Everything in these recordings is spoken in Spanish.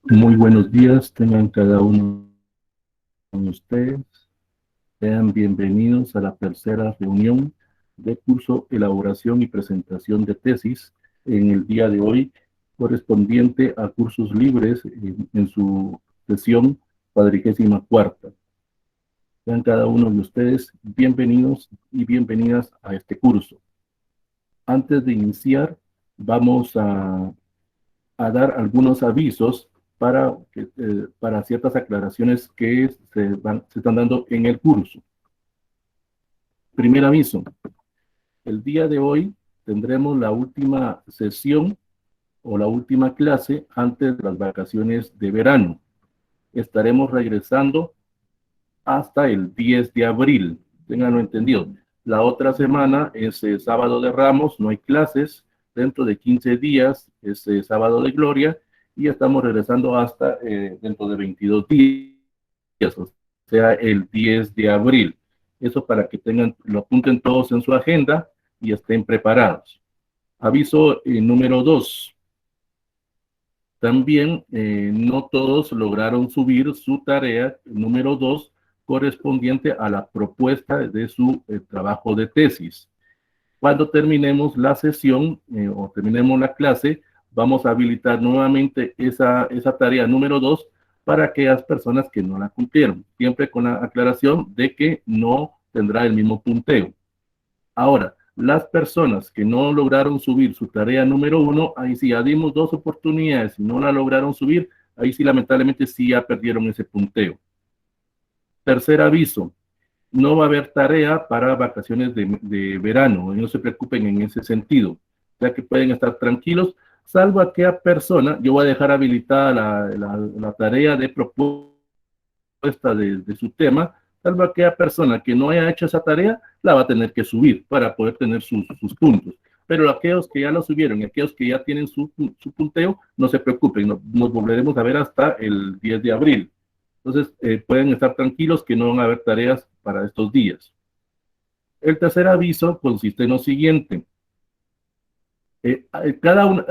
Muy buenos días, tengan cada uno de ustedes. Sean bienvenidos a la tercera reunión de curso Elaboración y Presentación de Tesis en el día de hoy, correspondiente a cursos libres en su sesión 44ª. Sean cada uno de ustedes bienvenidos y bienvenidas a este curso. Antes de iniciar, vamos a dar algunos avisos para ciertas aclaraciones que se están dando en el curso. Primer aviso, el día de hoy tendremos la última sesión o la última clase antes de las vacaciones de verano. Estaremos regresando hasta el 10 de abril, ténganlo entendido. La otra semana es sábado de Ramos, no hay clases. Dentro de 15 días es sábado de Gloria y estamos regresando hasta dentro de 22 días, o sea, el 10 de abril. Eso para que lo apunten todos en su agenda y estén preparados. Aviso número 2. También no todos lograron subir su tarea número 2 correspondiente a la propuesta de su trabajo de tesis. Cuando terminemos la sesión o terminemos la clase, vamos a habilitar nuevamente esa tarea número 2 para aquellas personas que no la cumplieron, siempre con la aclaración de que no tendrá el mismo punteo. Ahora, las personas que no lograron subir su tarea número 1, ahí sí ya dimos 2 oportunidades y no la lograron subir, ahí sí lamentablemente sí ya perdieron ese punteo. Tercer aviso, no va a haber tarea para vacaciones de verano, no se preocupen en ese sentido, ya que pueden estar tranquilos, salvo aquella persona. Yo voy a dejar habilitada la tarea de propuesta de su tema, salvo aquella persona que no haya hecho esa tarea, la va a tener que subir para poder tener sus puntos. Pero aquellos que ya lo subieron y aquellos que ya tienen su punteo, no se preocupen, nos volveremos a ver hasta el 10 de abril. Entonces, pueden estar tranquilos que no van a haber tareas para estos días. El tercer aviso consiste en lo siguiente.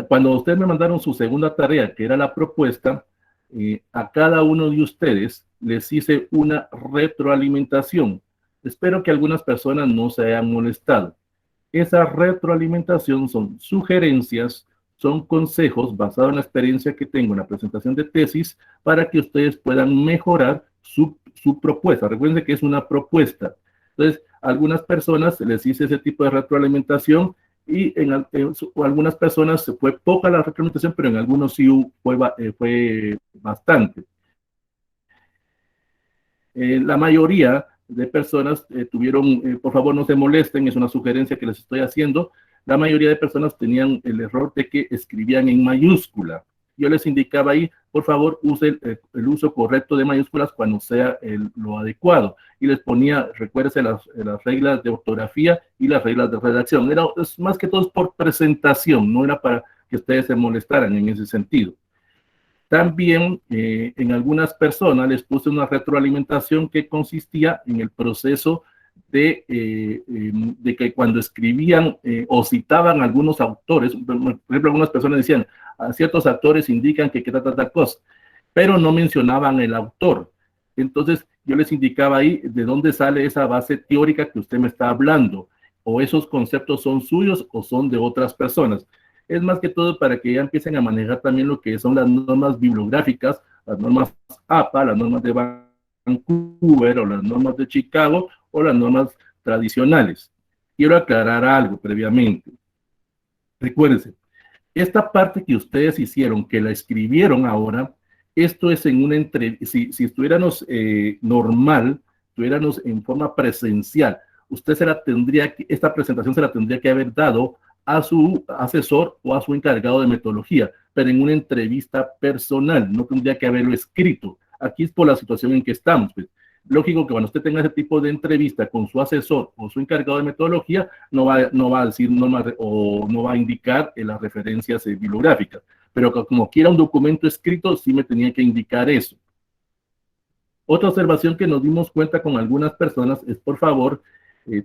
Cuando ustedes me mandaron su segunda tarea, que era la propuesta, a cada uno de ustedes les hice una retroalimentación. Espero que algunas personas no se hayan molestado. Esa retroalimentación son sugerencias, son consejos basados en la experiencia que tengo en la presentación de tesis para que ustedes puedan mejorar su propuesta. Recuerden que es una propuesta. Entonces, a algunas personas les hice ese tipo de retroalimentación y en algunas personas fue poca la retroalimentación, pero en algunos sí fue bastante. La mayoría de personas tuvieron, por favor no se molesten, es una sugerencia que les estoy haciendo, la mayoría de personas tenían el error de que escribían en mayúscula. Yo les indicaba ahí, por favor, use el uso correcto de mayúsculas cuando sea lo adecuado. Y les ponía, recuérdense las reglas de ortografía y las reglas de redacción. Es más que todo por presentación, no era para que ustedes se molestaran en ese sentido. También en algunas personas les puse una retroalimentación que consistía en el proceso de que cuando escribían o citaban algunos autores, por ejemplo, algunas personas decían, a ciertos autores indican que tal cosa, pero no mencionaban el autor. Entonces yo les indicaba ahí de dónde sale esa base teórica que usted me está hablando, o esos conceptos son suyos o son de otras personas. Es más que todo para que ya empiecen a manejar también lo que son las normas bibliográficas, las normas APA, las normas de Vancouver o las normas de Chicago o las normas tradicionales. Quiero aclarar algo previamente. Recuérdense, esta parte que ustedes hicieron, que la escribieron ahora, esto es en una entrevista. Si estuviéramos normal, estuviéramos en forma presencial, usted esta presentación se la tendría que haber dado a su asesor o a su encargado de metodología, pero en una entrevista personal, no tendría que haberlo escrito. Aquí es por la situación en que estamos. Pues. Lógico que cuando usted tenga ese tipo de entrevista con su asesor o su encargado de metodología, no va a decir o no va a indicar las referencias bibliográficas. Pero como quiera un documento escrito, sí me tenía que indicar eso. Otra observación que nos dimos cuenta con algunas personas es, por favor,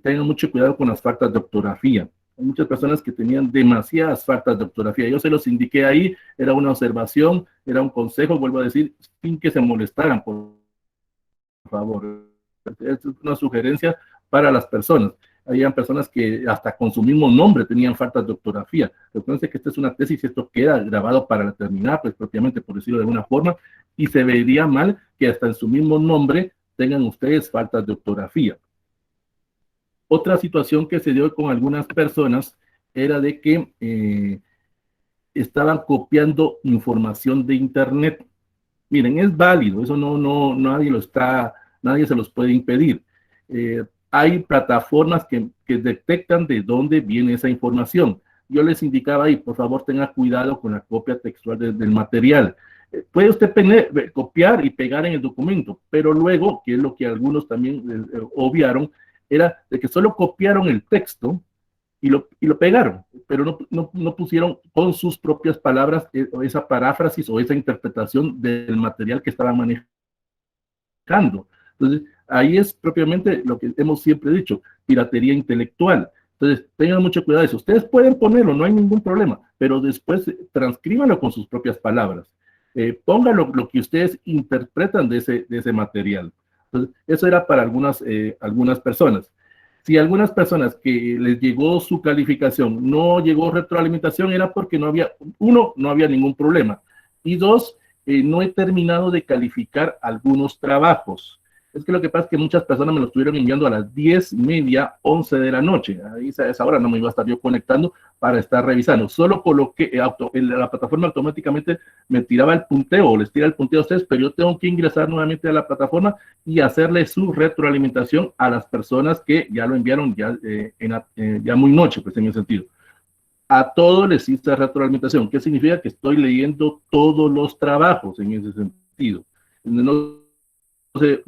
tengan mucho cuidado con las faltas de ortografía. Hay muchas personas que tenían demasiadas faltas de ortografía. Yo se los indiqué ahí, era una observación, era un consejo, vuelvo a decir, sin que se molestaran, por favor. Es una sugerencia para las personas. Habían personas que hasta con su mismo nombre tenían faltas de ortografía. Recuerden que esta es una tesis y esto queda grabado para terminar, pues propiamente, por decirlo de alguna forma, y se vería mal que hasta en su mismo nombre tengan ustedes faltas de ortografía. Otra situación que se dio con algunas personas era de que estaban copiando información de Internet. Miren, es válido, eso nadie se los puede impedir. Hay plataformas que detectan de dónde viene esa información. Yo les indicaba ahí, por favor, tenga cuidado con la copia textual del material. Puede usted copiar y pegar en el documento, pero luego, que es lo que algunos también obviaron, era de que solo copiaron el texto y lo pegaron, pero no pusieron con sus propias palabras esa paráfrasis o esa interpretación del material que estaban manejando. Entonces, ahí es propiamente lo que hemos siempre dicho, piratería intelectual. Entonces, tengan mucho cuidado de eso. Ustedes pueden ponerlo, no hay ningún problema, pero después transcríbanlo con sus propias palabras. Pongan lo que ustedes interpretan de ese material. Entonces, eso era para algunas personas. Si algunas personas que les llegó su calificación no llegó retroalimentación, era porque no había ningún problema. Y dos, no he terminado de calificar algunos trabajos. Es que lo que pasa es que muchas personas me lo estuvieron enviando a las 10:30, 11 de la noche. Ahí a esa hora no me iba a estar yo conectando para estar revisando. Solo coloqué, la plataforma automáticamente me tiraba el punteo, o les tira el punteo a ustedes, pero yo tengo que ingresar nuevamente a la plataforma y hacerle su retroalimentación a las personas que ya lo enviaron ya muy noche, pues en ese sentido. A todos les hice retroalimentación. ¿Qué significa? Que estoy leyendo todos los trabajos en ese sentido. No se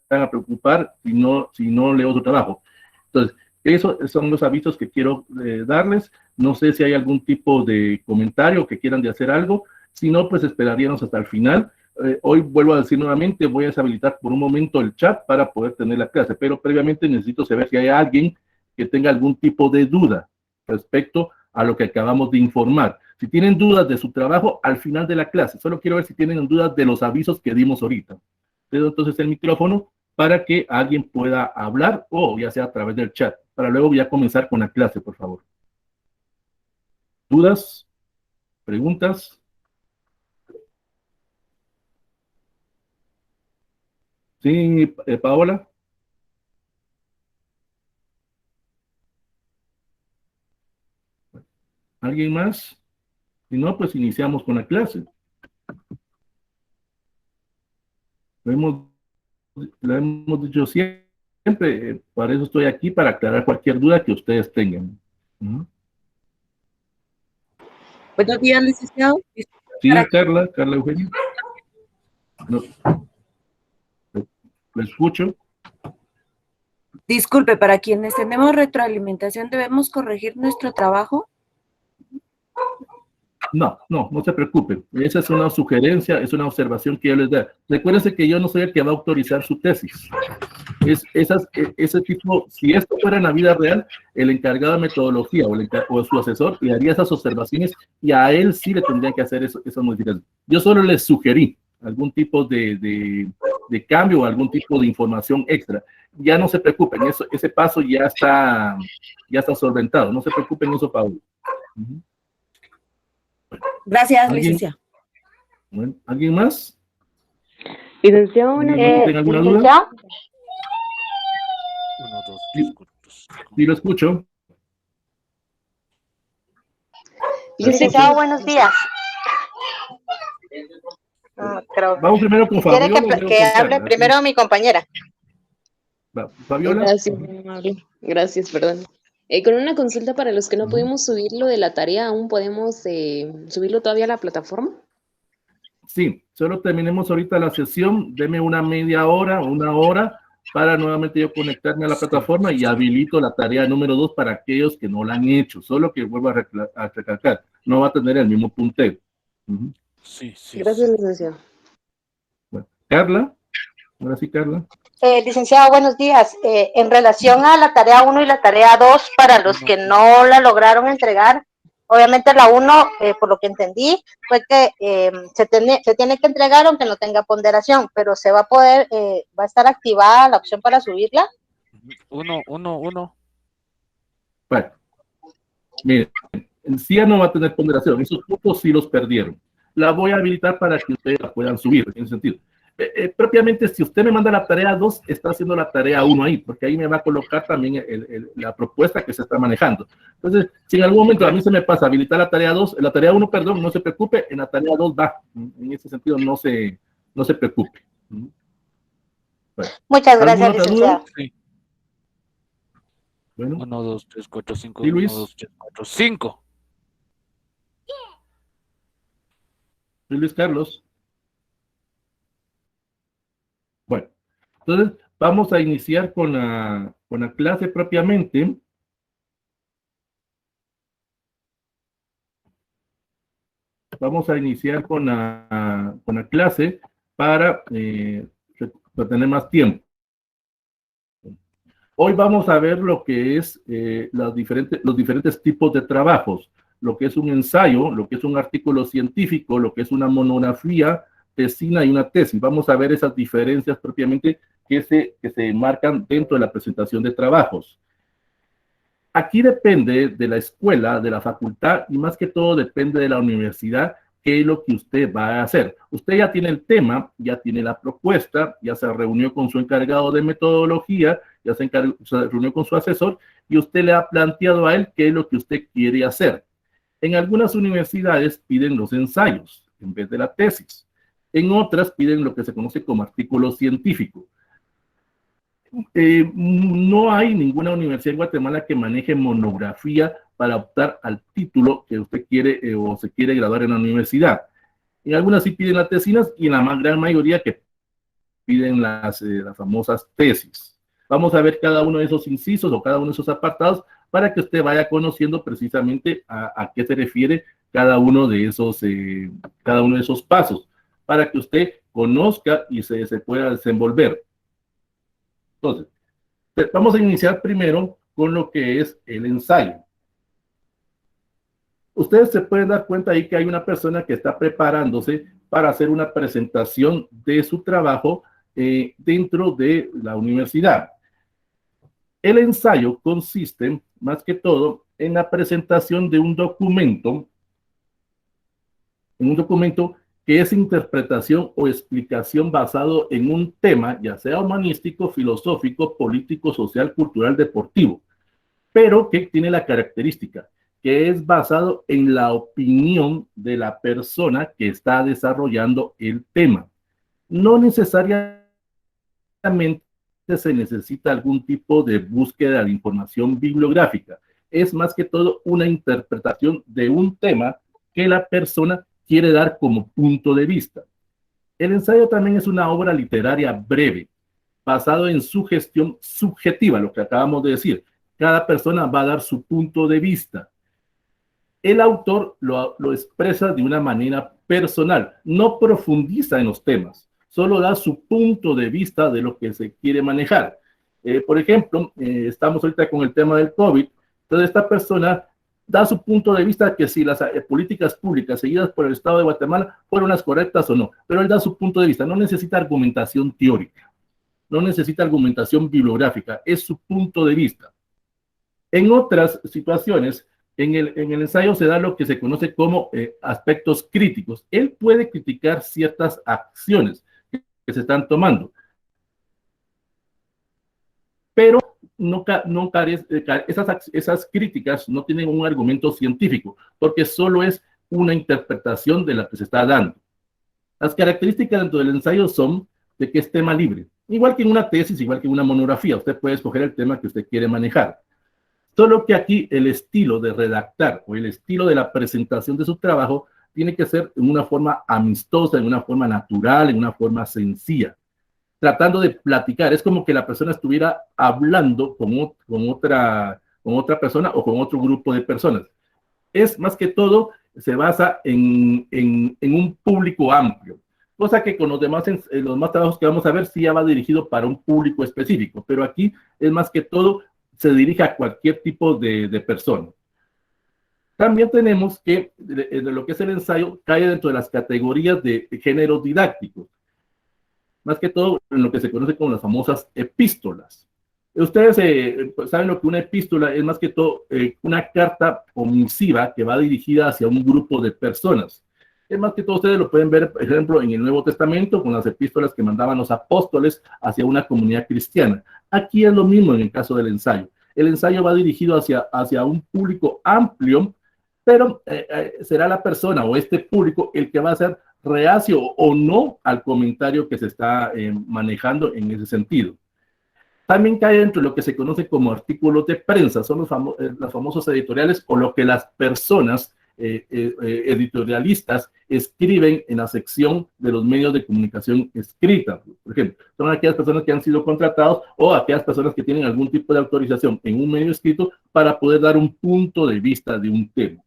van a preocupar si no leo su trabajo. Entonces, esos son los avisos que quiero darles. No sé si hay algún tipo de comentario que quieran de hacer algo. Si no, pues esperaríamos hasta el final. Hoy vuelvo a decir nuevamente, voy a deshabilitar por un momento el chat para poder tener la clase, pero previamente necesito saber si hay alguien que tenga algún tipo de duda respecto a lo que acabamos de informar. Si tienen dudas de su trabajo, al final de la clase. Solo quiero ver si tienen dudas de los avisos que dimos ahorita. Cedo entonces el micrófono para que alguien pueda hablar o ya sea a través del chat, para luego ya comenzar con la clase, por favor. ¿Dudas? ¿Preguntas? Sí, Paola. ¿Alguien más? Si no, pues iniciamos con la clase. Lo hemos dicho siempre, para eso estoy aquí, para aclarar cualquier duda que ustedes tengan. Buenos días, licenciado. Sí, Carla Eugenia. No. Lo escucho. Disculpe, para quienes tenemos retroalimentación, ¿debemos corregir nuestro trabajo? No se preocupen. Esa es una sugerencia, es una observación que yo les da. Recuérdense que yo no soy el que va a autorizar su tesis. Ese tipo, si esto fuera en la vida real, el encargado de metodología o su asesor le haría esas observaciones y a él sí le tendrían que hacer esas modificaciones. Yo solo les sugerí algún tipo de cambio o algún tipo de información extra. Ya no se preocupen, ese paso ya está solventado. No se preocupen eso, Pablo. Gracias, licenciado. Bueno, ¿alguien más? Licenciado, ¿Tiene alguna duda? Sí, lo escucho. Licenciado, buenos días. Vamos primero con Fabiola. ¿Quiere que hable primero mi compañera? Fabiola. Gracias, perdón. Con una consulta para los que no pudimos subirlo de la tarea, ¿aún podemos subirlo todavía a la plataforma? Sí, solo terminemos ahorita la sesión, deme una media hora, una hora, para nuevamente yo conectarme a la plataforma y habilito la tarea número 2 para aquellos que no la han hecho, solo que vuelvo a recalcar, no va a tener el mismo punteo. Sí. Gracias, licenciado. Bueno, Carla, ahora sí, Carla. Licenciado, buenos días. En relación a la tarea 1 y la tarea 2, para los que no la lograron entregar, obviamente la 1, por lo que entendí, fue que se tiene que entregar aunque no tenga ponderación, pero se va a poder, va a estar activada la opción para subirla. Uno. Bueno, miren, en sí ya no va a tener ponderación, esos puntos sí los perdieron. La voy a habilitar para que ustedes la puedan subir, en ese sentido. Propiamente, si usted me manda la tarea 2, está haciendo la tarea 1 ahí, porque ahí me va a colocar también la propuesta que se está manejando. Entonces, si en algún momento a mí se me pasa habilitar la tarea 2, la tarea 1, perdón, no se preocupe, en la tarea 2 va. En ese sentido, no se preocupe. Bueno, muchas gracias, licenciado. Sí. Bueno. 1, 2, 3, 4, 5. ¿Sí, Luis? 1, 2, 3, 4, 5. Luis Carlos. Bueno, entonces vamos a iniciar con la clase propiamente. Vamos a iniciar con la clase para tener más tiempo. Hoy vamos a ver lo que es los diferentes tipos de trabajos, lo que es un ensayo, lo que es un artículo científico, lo que es una monografía, tesina y una tesis. Vamos a ver esas diferencias propiamente que se marcan dentro de la presentación de trabajos. Aquí depende de la escuela, de la facultad y más que todo depende de la universidad qué es lo que usted va a hacer. Usted ya tiene el tema, ya tiene la propuesta, ya se reunió con su encargado de metodología, ya se reunió con su asesor y usted le ha planteado a él qué es lo que usted quiere hacer. En algunas universidades piden los ensayos en vez de la tesis. En otras piden lo que se conoce como artículo científico. No hay ninguna universidad en Guatemala que maneje monografía para optar al título que usted quiere o se quiere graduar en la universidad. En algunas sí piden las tesinas y en la gran mayoría que piden las famosas tesis. Vamos a ver cada uno de esos incisos o cada uno de esos apartados para que usted vaya conociendo precisamente a qué se refiere cada uno de esos pasos, para que usted conozca y se pueda desenvolver. Entonces, vamos a iniciar primero con lo que es el ensayo. Ustedes se pueden dar cuenta ahí que hay una persona que está preparándose para hacer una presentación de su trabajo dentro de la universidad. El ensayo consiste, más que todo, en la presentación de un documento que es interpretación o explicación basado en un tema, ya sea humanístico, filosófico, político, social, cultural, deportivo, pero que tiene la característica que es basado en la opinión de la persona que está desarrollando el tema. No necesariamente se necesita algún tipo de búsqueda de información bibliográfica. Es más que todo una interpretación de un tema que la persona quiere dar como punto de vista. El ensayo también es una obra literaria breve, basado en sugestión subjetiva, lo que acabamos de decir. Cada persona va a dar su punto de vista. El autor lo expresa de una manera personal, no profundiza en los temas, solo da su punto de vista de lo que se quiere manejar. Por ejemplo, estamos ahorita con el tema del COVID, entonces esta persona da su punto de vista que si las políticas públicas seguidas por el Estado de Guatemala fueron las correctas o no, pero él da su punto de vista, no necesita argumentación teórica, no necesita argumentación bibliográfica, es su punto de vista. En otras situaciones, en el ensayo se da lo que se conoce como aspectos críticos. Él puede criticar ciertas acciones que se están tomando, pero esas críticas no tienen un argumento científico, porque solo es una interpretación de la que se está dando. Las características dentro del ensayo son de que es tema libre, igual que en una tesis, igual que en una monografía. Usted puede escoger el tema que usted quiere manejar. Solo que aquí el estilo de redactar o el estilo de la presentación de su trabajo tiene que ser en una forma amistosa, en una forma natural, en una forma sencilla, tratando de platicar. Es como que la persona estuviera hablando con otra persona o con otro grupo de personas. Es más que todo, se basa en un público amplio. cosa que con los demás trabajos que vamos a ver sí ya va dirigido para un público específico, pero aquí es más que todo se dirige a cualquier tipo de persona. También tenemos que de lo que es el ensayo cae dentro de las categorías de géneros didácticos, más que todo en lo que se conoce como las famosas epístolas. Ustedes pues saben lo que una epístola es, más que todo una carta omisiva que va dirigida hacia un grupo de personas. Es más que todo, ustedes lo pueden ver, por ejemplo, en el Nuevo Testamento, con las epístolas que mandaban los apóstoles hacia una comunidad cristiana. Aquí es lo mismo en el caso del ensayo. El ensayo va dirigido hacia un público amplio, pero será la persona o este público el que va a ser reacio o no al comentario que se está manejando en ese sentido. También cae dentro de lo que se conoce como artículos de prensa, son los famosos editoriales o lo que las personas editorialistas escriben en la sección de los medios de comunicación escrita. Por ejemplo, son aquellas personas que han sido contratados o aquellas personas que tienen algún tipo de autorización en un medio escrito para poder dar un punto de vista de un tema.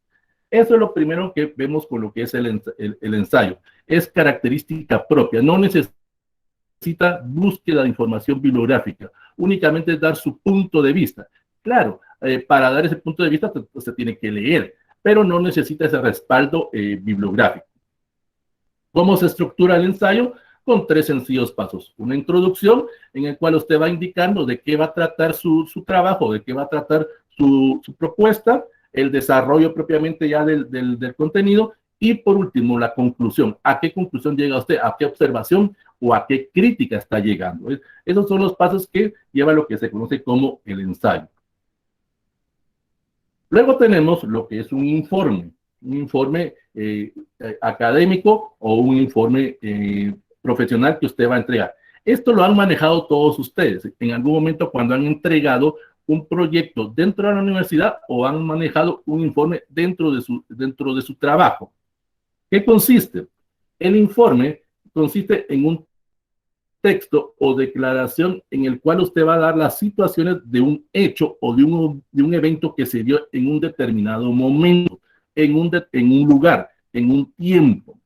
Eso es lo primero que vemos con lo que es el ensayo. Es característica propia, no necesita búsqueda de información bibliográfica, únicamente es dar su punto de vista. Claro, para dar ese punto de vista se tiene que leer, pero no necesita ese respaldo bibliográfico. ¿Cómo se estructura el ensayo? Con 3 sencillos pasos. Una introducción en el cual usted va indicando de qué va a tratar su trabajo, de qué va a tratar su propuesta, el desarrollo propiamente ya del contenido, y por último, la conclusión. ¿A qué conclusión llega usted? ¿A qué observación o a qué crítica está llegando? Esos son los pasos que lleva lo que se conoce como el ensayo. Luego tenemos lo que es un informe académico o un informe profesional que usted va a entregar. Esto lo han manejado todos ustedes en algún momento cuando han entregado un proyecto dentro de la universidad o han manejado un informe dentro de su trabajo. ¿Qué consiste? El informe consiste en un texto o declaración en el cual usted va a dar las situaciones de un hecho o de un evento que se dio en un determinado momento, en un lugar, en un tiempo.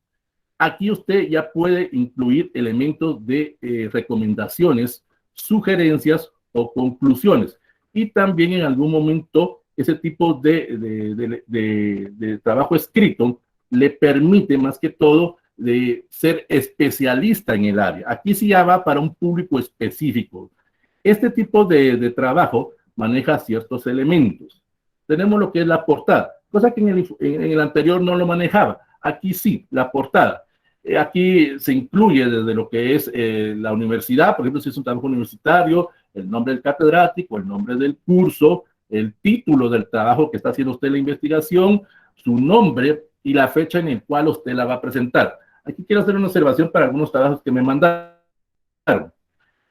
Aquí usted ya puede incluir elementos de recomendaciones, sugerencias o conclusiones. Y también en algún momento ese tipo de trabajo escrito le permite más que todo de ser especialista en el área. Aquí sí ya va para un público específico. Este tipo de trabajo maneja ciertos elementos. Tenemos lo que es la portada, cosa que en el anterior no lo manejaba. Aquí sí, la portada. Aquí se incluye desde lo que es la universidad, por ejemplo, si es un trabajo universitario, el nombre del catedrático, el nombre del curso, el título del trabajo que está haciendo usted la investigación, su nombre y la fecha en la cual usted la va a presentar. Aquí quiero hacer una observación para algunos trabajos que me mandaron.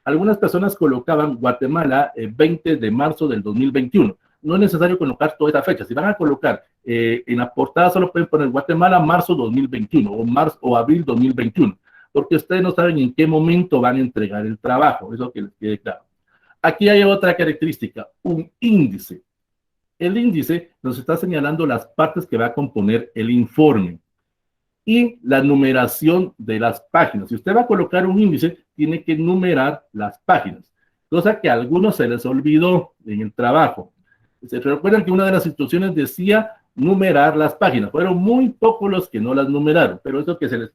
Algunas personas colocaban Guatemala 20 de marzo del 2021. No es necesario colocar toda esa fecha. Si van a colocar en la portada, solo pueden poner Guatemala marzo 2021 o abril 2021, porque ustedes no saben en qué momento van a entregar el trabajo. Eso que les quede claro. Aquí hay otra característica, un índice. El índice nos está señalando las partes que va a componer el informe y la numeración de las páginas. Si usted va a colocar un índice, tiene que numerar las páginas, cosa que a algunos se les olvidó en el trabajo. Se recuerdan que una de las instrucciones decía numerar las páginas. Fueron muy pocos los que no las numeraron, pero eso que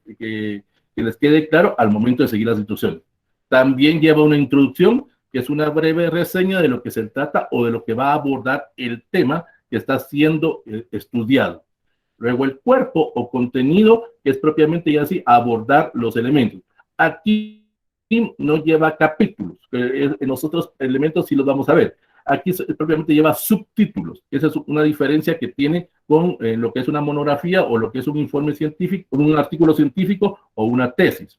les quede claro al momento de seguir las instrucciones. También lleva una introducción, que es una breve reseña de lo que se trata o de lo que va a abordar el tema que está siendo estudiado. Luego el cuerpo o contenido, que es propiamente ya así, abordar los elementos. Aquí no lleva capítulos, en los otros elementos sí los vamos a ver. Aquí propiamente lleva subtítulos. Esa es una diferencia que tiene con lo que es una monografía o lo que es un informe científico, un artículo científico o una tesis.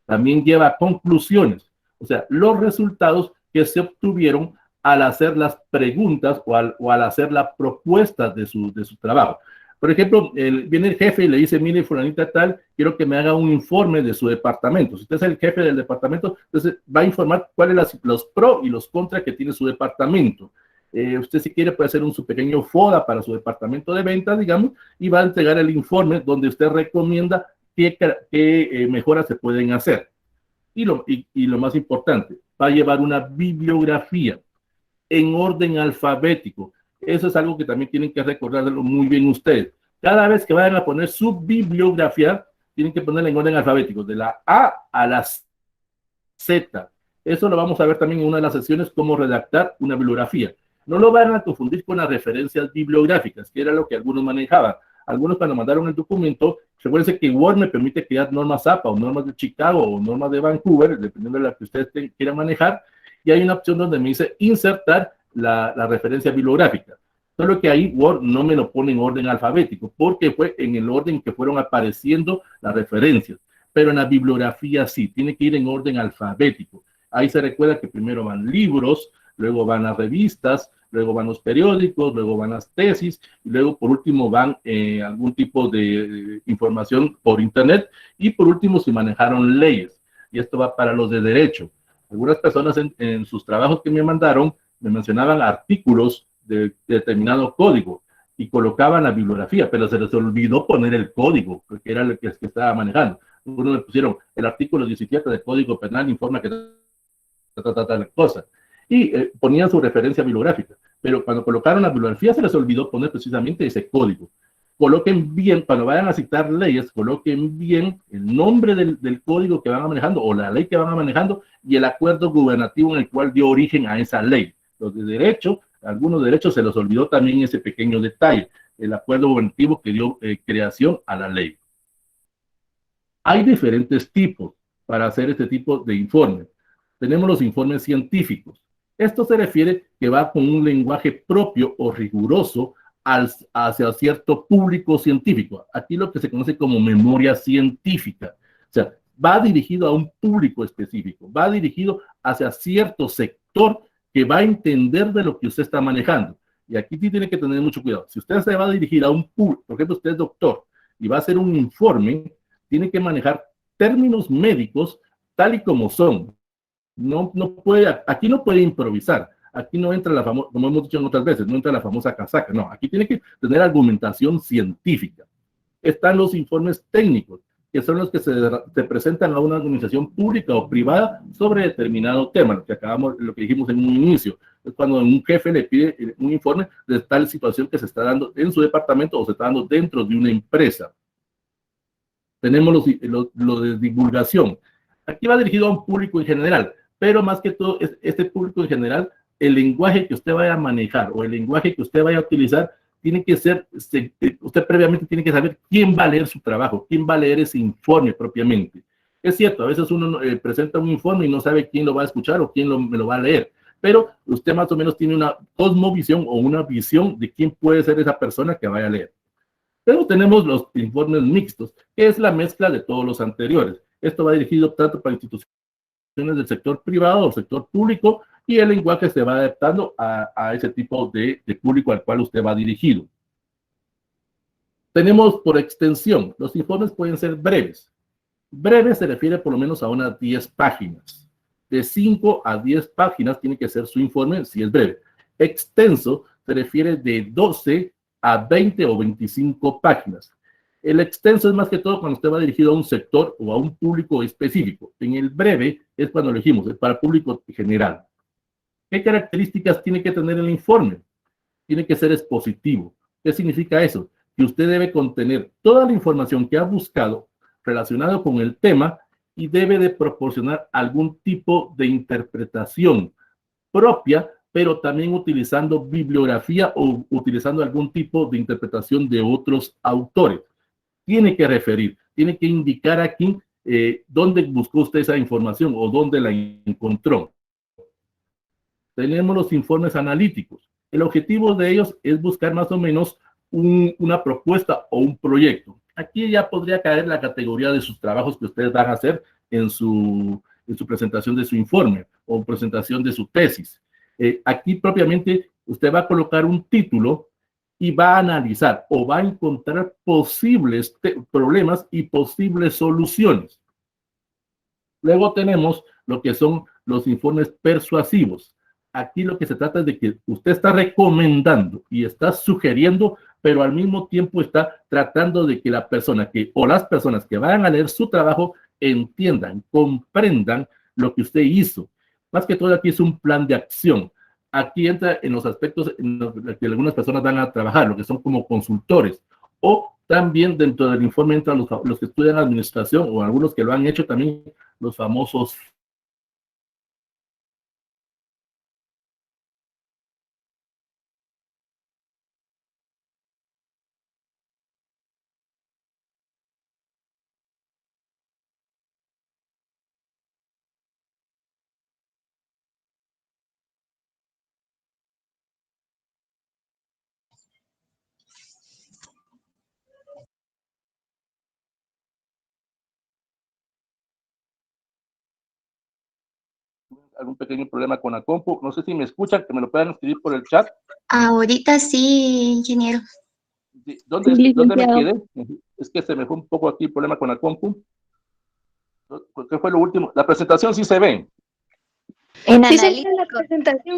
También lleva conclusiones, o sea, los resultados que se obtuvieron al hacer las preguntas o al hacer la propuesta de su trabajo. Por ejemplo, viene el jefe y le dice, mire, fulanita tal, quiero que me haga un informe de su departamento. Si usted es el jefe del departamento, entonces va a informar cuáles son los pros y los contras que tiene su departamento. Usted si quiere puede hacer su pequeño FODA para su departamento de ventas, digamos, y va a entregar el informe donde usted recomienda qué mejoras se pueden hacer. Y lo más importante, va a llevar una bibliografía en orden alfabético. Eso es algo que también tienen que recordarlo muy bien ustedes. Cada vez que vayan a poner su bibliografía, tienen que ponerla en orden alfabético, de la A a la Z. Eso lo vamos a ver también en una de las sesiones, cómo redactar una bibliografía. No lo van a confundir con las referencias bibliográficas, que era lo que algunos manejaban. Algunos cuando mandaron el documento, recuerden que Word me permite crear normas APA o normas de Chicago o normas de Vancouver, dependiendo de la que ustedes quieran manejar, y hay una opción donde me dice insertar la referencia bibliográfica. Solo que ahí Word no me lo pone en orden alfabético, porque fue en el orden que fueron apareciendo las referencias. Pero en la bibliografía sí, tiene que ir en orden alfabético. Ahí se recuerda que primero van libros, luego van las revistas, luego van los periódicos, luego van las tesis, y luego por último van algún tipo de información por internet, y por último si manejaron leyes. Y esto va para los de derecho. Algunas personas en sus trabajos que me mandaron, me mencionaban artículos de determinado código, y colocaban la bibliografía, pero se les olvidó poner el código, porque era el que estaba manejando. Algunos me pusieron el artículo 17 del Código Penal informa que tal cosa, y ponían su referencia bibliográfica, pero cuando colocaron la bibliografía se les olvidó poner precisamente ese código. Coloquen bien, cuando vayan a citar leyes, coloquen bien el nombre del código que van manejando o la ley que van manejando y el acuerdo gubernativo en el cual dio origen a esa ley. Los de derecho, algunos derechos se les olvidó también ese pequeño detalle, el acuerdo gubernativo que dio creación a la ley. Hay diferentes tipos para hacer este tipo de informes. Tenemos los informes científicos. Esto se refiere que va con un lenguaje propio o riguroso hacia cierto público científico. Aquí lo que se conoce como memoria científica. O sea, va dirigido a un público específico, va dirigido hacia cierto sector que va a entender de lo que usted está manejando. Y aquí sí tiene que tener mucho cuidado. Si usted se va a dirigir a un público, por ejemplo, usted es doctor y va a hacer un informe, tiene que manejar términos médicos tal y como son. No puede, aquí no puede improvisar. Aquí no entra la famosa, como hemos dicho otras veces, no entra la famosa casaca. No, aquí tiene que tener argumentación científica. Están los informes técnicos, que son los que se presentan a una organización pública o privada sobre determinado tema, lo que dijimos en un inicio. Es cuando un jefe le pide un informe de tal situación que se está dando en su departamento o se está dando dentro de una empresa. Tenemos lo de divulgación. Aquí va dirigido a un público en general, pero más que todo, este público en general, el lenguaje que usted vaya a manejar o el lenguaje que usted vaya a utilizar, tiene que ser, usted previamente tiene que saber quién va a leer su trabajo, quién va a leer ese informe propiamente. Es cierto, a veces uno presenta un informe y no sabe quién lo va a escuchar o quién me lo va a leer, pero usted más o menos tiene una cosmovisión o una visión de quién puede ser esa persona que vaya a leer. Pero tenemos los informes mixtos, que es la mezcla de todos los anteriores. Esto va dirigido tanto para instituciones del sector privado o sector público, y el lenguaje se va adaptando a ese tipo de público al cual usted va dirigido. Tenemos por extensión, los informes pueden ser breves. Breve se refiere por lo menos a unas 10 páginas. De 5 a 10 páginas tiene que ser su informe si es breve. Extenso se refiere de 12 a 20 o 25 páginas. El extenso es más que todo cuando usted va dirigido a un sector o a un público específico. En el breve es cuando elegimos, es para público general. ¿Qué características tiene que tener el informe? Tiene que ser expositivo. ¿Qué significa eso? Que usted debe contener toda la información que ha buscado relacionado con el tema y debe de proporcionar algún tipo de interpretación propia, pero también utilizando bibliografía o utilizando algún tipo de interpretación de otros autores. Tiene que referir, tiene que indicar aquí dónde buscó usted esa información o dónde la encontró. Tenemos los informes analíticos. El objetivo de ellos es buscar más o menos una propuesta o un proyecto. Aquí ya podría caer la categoría de sus trabajos que ustedes van a hacer en su presentación de su informe o presentación de su tesis. Aquí propiamente usted va a colocar un título y va a analizar o va a encontrar posibles problemas y posibles soluciones. Luego tenemos lo que son los informes persuasivos. Aquí lo que se trata es de que usted está recomendando y está sugiriendo, pero al mismo tiempo está tratando de que la persona que, o las personas que vayan a leer su trabajo entiendan, comprendan lo que usted hizo. Más que todo aquí es un plan de acción. Aquí entra en los aspectos en los que algunas personas van a trabajar, lo que son como consultores, o también dentro del informe entran los que estudian administración, o algunos que lo han hecho también, los famosos. Algún pequeño problema con la compu. No sé si me escuchan, que me lo puedan escribir por el chat. Ahorita sí, ingeniero. ¿Dónde me quedé? Es que se me fue un poco aquí el problema con la compu. ¿Qué fue lo último? La presentación sí se ve. En Sí, se analíticos. ve la presentación.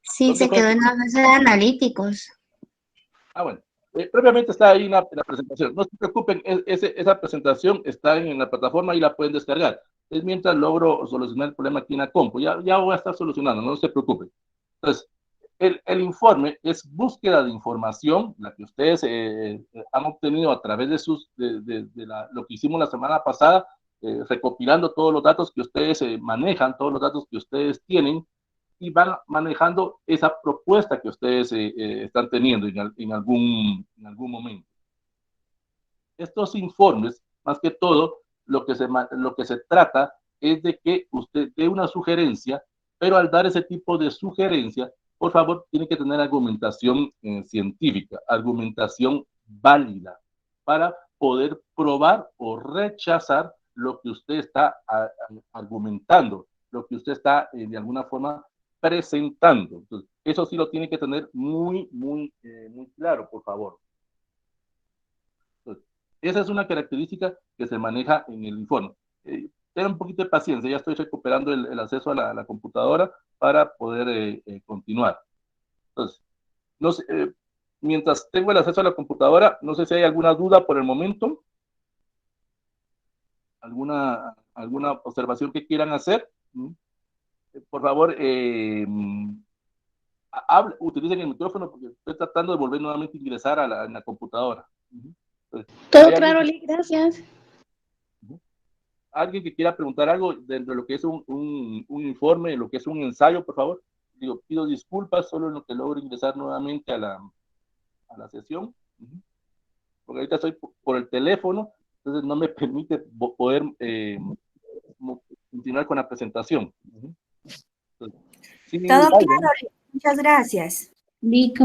Sí, se quedó en la fase de analíticos. Ah, bueno. Previamente está ahí la presentación. No se preocupen, esa presentación está en la plataforma y la pueden descargar. Es mientras logro solucionar el problema aquí en la compu. Ya voy a estar solucionando, no se preocupen. Entonces, el informe es búsqueda de información, la que ustedes han obtenido a través de lo que hicimos la semana pasada, recopilando todos los datos que ustedes manejan, todos los datos que ustedes tienen, y van manejando esa propuesta que ustedes están teniendo en algún momento. Estos informes, más que todo, lo que se trata es de que usted dé una sugerencia, pero al dar ese tipo de sugerencia, por favor, tiene que tener argumentación científica, argumentación válida, para poder probar o rechazar lo que usted está argumentando, lo que usted está de alguna forma presentando. Entonces, eso sí lo tiene que tener muy claro, por favor. Entonces, esa es una característica que se maneja en el informe. Tengan un poquito de paciencia, ya estoy recuperando el acceso a la computadora para poder continuar. Entonces, no sé, mientras tengo el acceso a la computadora, no sé si hay alguna duda por el momento, alguna observación que quieran hacer. Por favor, utilicen el micrófono porque estoy tratando de volver nuevamente a ingresar a la computadora. Entonces, Todo claro, Lee, gracias. Alguien que quiera preguntar algo dentro de lo que es un informe, lo que es un ensayo, por favor. Pido disculpas solo en lo que logro ingresar nuevamente a la sesión. Porque ahorita estoy por el teléfono, entonces no me permite poder continuar con la presentación. Entonces, sí, todo claro, muchas gracias. Lick,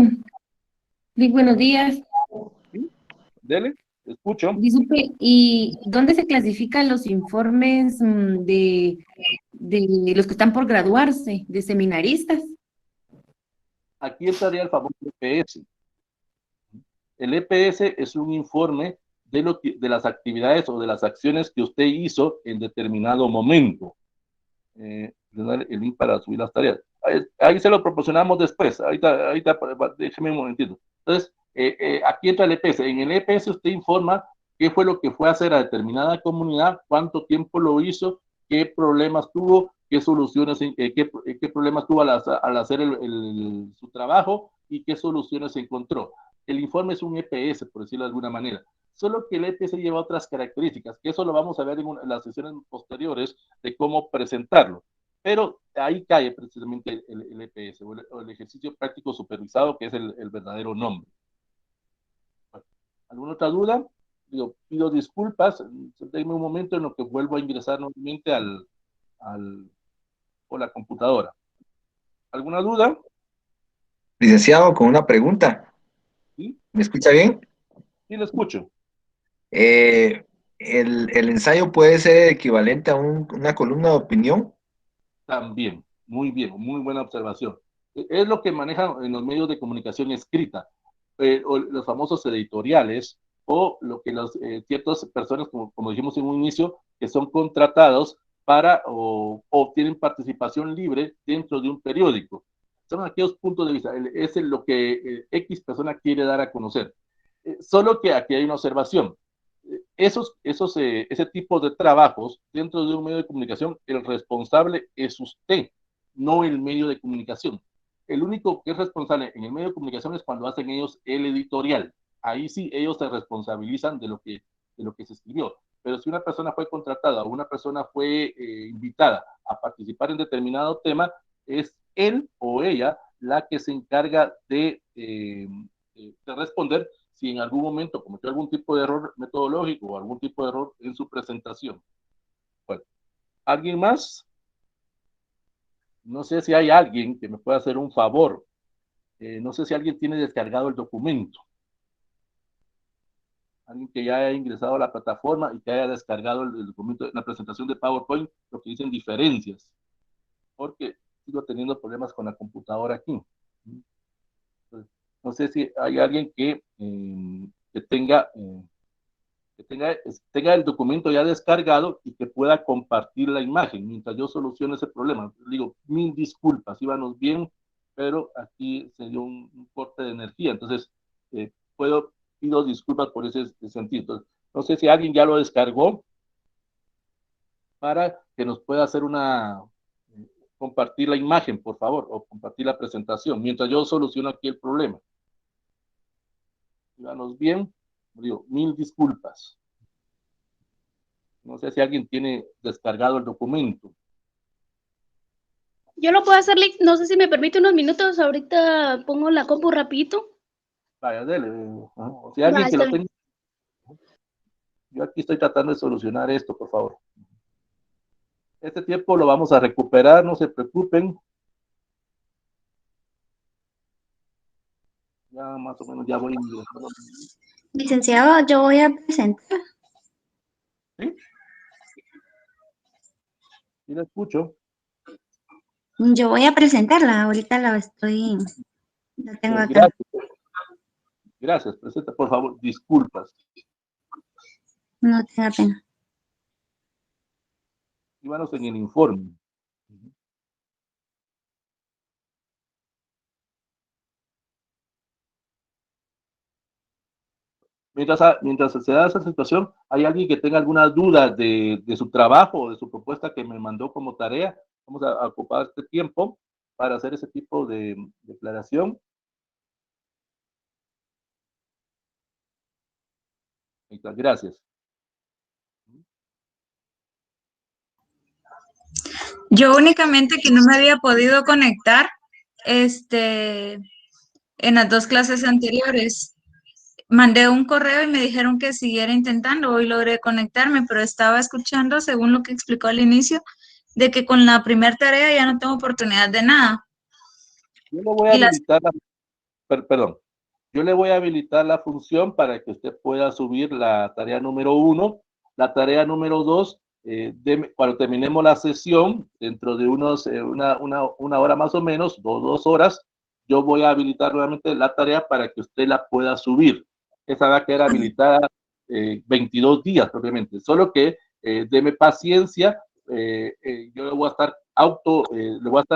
buenos días. ¿Sí? Dele, escucho. Disculpe, ¿y dónde se clasifican los informes de los que están por graduarse, de seminaristas? Aquí entraría el famoso EPS. El EPS es un informe de las actividades o de las acciones que usted hizo en determinado momento. El link para subir las tareas. Ahí se lo proporcionamos después. Ahorita déjeme un momentito. Entonces, aquí entra el EPS. En el EPS usted informa qué fue lo que fue a hacer a determinada comunidad, cuánto tiempo lo hizo, qué problemas tuvo, qué soluciones, qué problemas tuvo al hacer su trabajo y qué soluciones encontró. El informe es un EPS, por decirlo de alguna manera. Solo que el EPS lleva otras características, que eso lo vamos a ver en las sesiones posteriores de cómo presentarlo. Pero ahí cae precisamente el EPS, o el ejercicio práctico supervisado, que es el verdadero nombre. ¿Alguna otra duda? Pido disculpas, denme un momento en lo que vuelvo a ingresar nuevamente a la computadora. ¿Alguna duda? Licenciado, con una pregunta. ¿Sí? ¿Me escucha bien? Sí, lo escucho. ¿El ensayo puede ser equivalente a una columna de opinión? También, muy bien, muy buena observación. Es lo que manejan en los medios de comunicación escrita, o los famosos editoriales, o lo que ciertas personas, como dijimos en un inicio, que son contratados o tienen participación libre dentro de un periódico. Son aquellos puntos de vista, es lo que X persona quiere dar a conocer. Solo que aquí hay una observación. Ese tipo de trabajos dentro de un medio de comunicación, el responsable es usted, no el medio de comunicación. El único que es responsable en el medio de comunicación es cuando hacen ellos el editorial. Ahí sí ellos se responsabilizan de lo que se escribió. Pero si una persona fue contratada o una persona fue invitada a participar en determinado tema, es él o ella la que se encarga de responder si en algún momento cometió algún tipo de error metodológico o algún tipo de error en su presentación. Bueno, ¿alguien más? No sé si hay alguien que me pueda hacer un favor. No sé si alguien tiene descargado el documento. Alguien que ya haya ingresado a la plataforma y que haya descargado el documento, la presentación de PowerPoint, lo que dicen diferencias. Porque sigo teniendo problemas con la computadora aquí. Entonces, no sé si hay alguien que tenga el documento ya descargado y que pueda compartir la imagen mientras yo soluciono ese problema. Digo, mil disculpas, íbamos bien, pero aquí se dio un corte de energía, entonces pido disculpas por ese sentido. Entonces, no sé si alguien ya lo descargó para que nos pueda hacer compartir la imagen, por favor, o compartir la presentación, mientras yo soluciono aquí el problema. Íbamos bien, digo, mil disculpas. No sé si alguien tiene descargado el documento. Yo lo puedo hacer, no sé si me permite unos minutos, ahorita pongo la compu rapidito. Vaya, dele. Si alguien que lo tenga. Yo aquí estoy tratando de solucionar esto, por favor. Este tiempo lo vamos a recuperar, no se preocupen. Ya más o menos ya voy ingresando. Licenciado, yo voy a presentar. ¿Sí? Sí, la escucho. Yo voy a presentarla, ahorita la tengo acá. Gracias. Gracias, presenta, por favor, disculpas. No tenga pena. Íbamos en el informe. Mientras se da esa situación, ¿hay alguien que tenga alguna duda de su trabajo o de su propuesta que me mandó como tarea? Vamos a ocupar este tiempo para hacer ese tipo de declaración. Gracias. Yo únicamente que no me había podido conectar en las 2 clases anteriores. Mandé un correo y me dijeron que siguiera intentando. Hoy logré conectarme, pero estaba escuchando, según lo que explicó al inicio, de que con la primera tarea ya no tengo oportunidad de nada. Yo le voy a habilitar yo le voy a habilitar la función para que usted pueda subir la tarea número 1, la tarea número 2, cuando terminemos la sesión, dentro de una hora más o menos, 2 horas, yo voy a habilitar nuevamente la tarea para que usted la pueda subir. Esa va a quedar habilitada 22 días propiamente, solo que deme paciencia, yo le voy a estar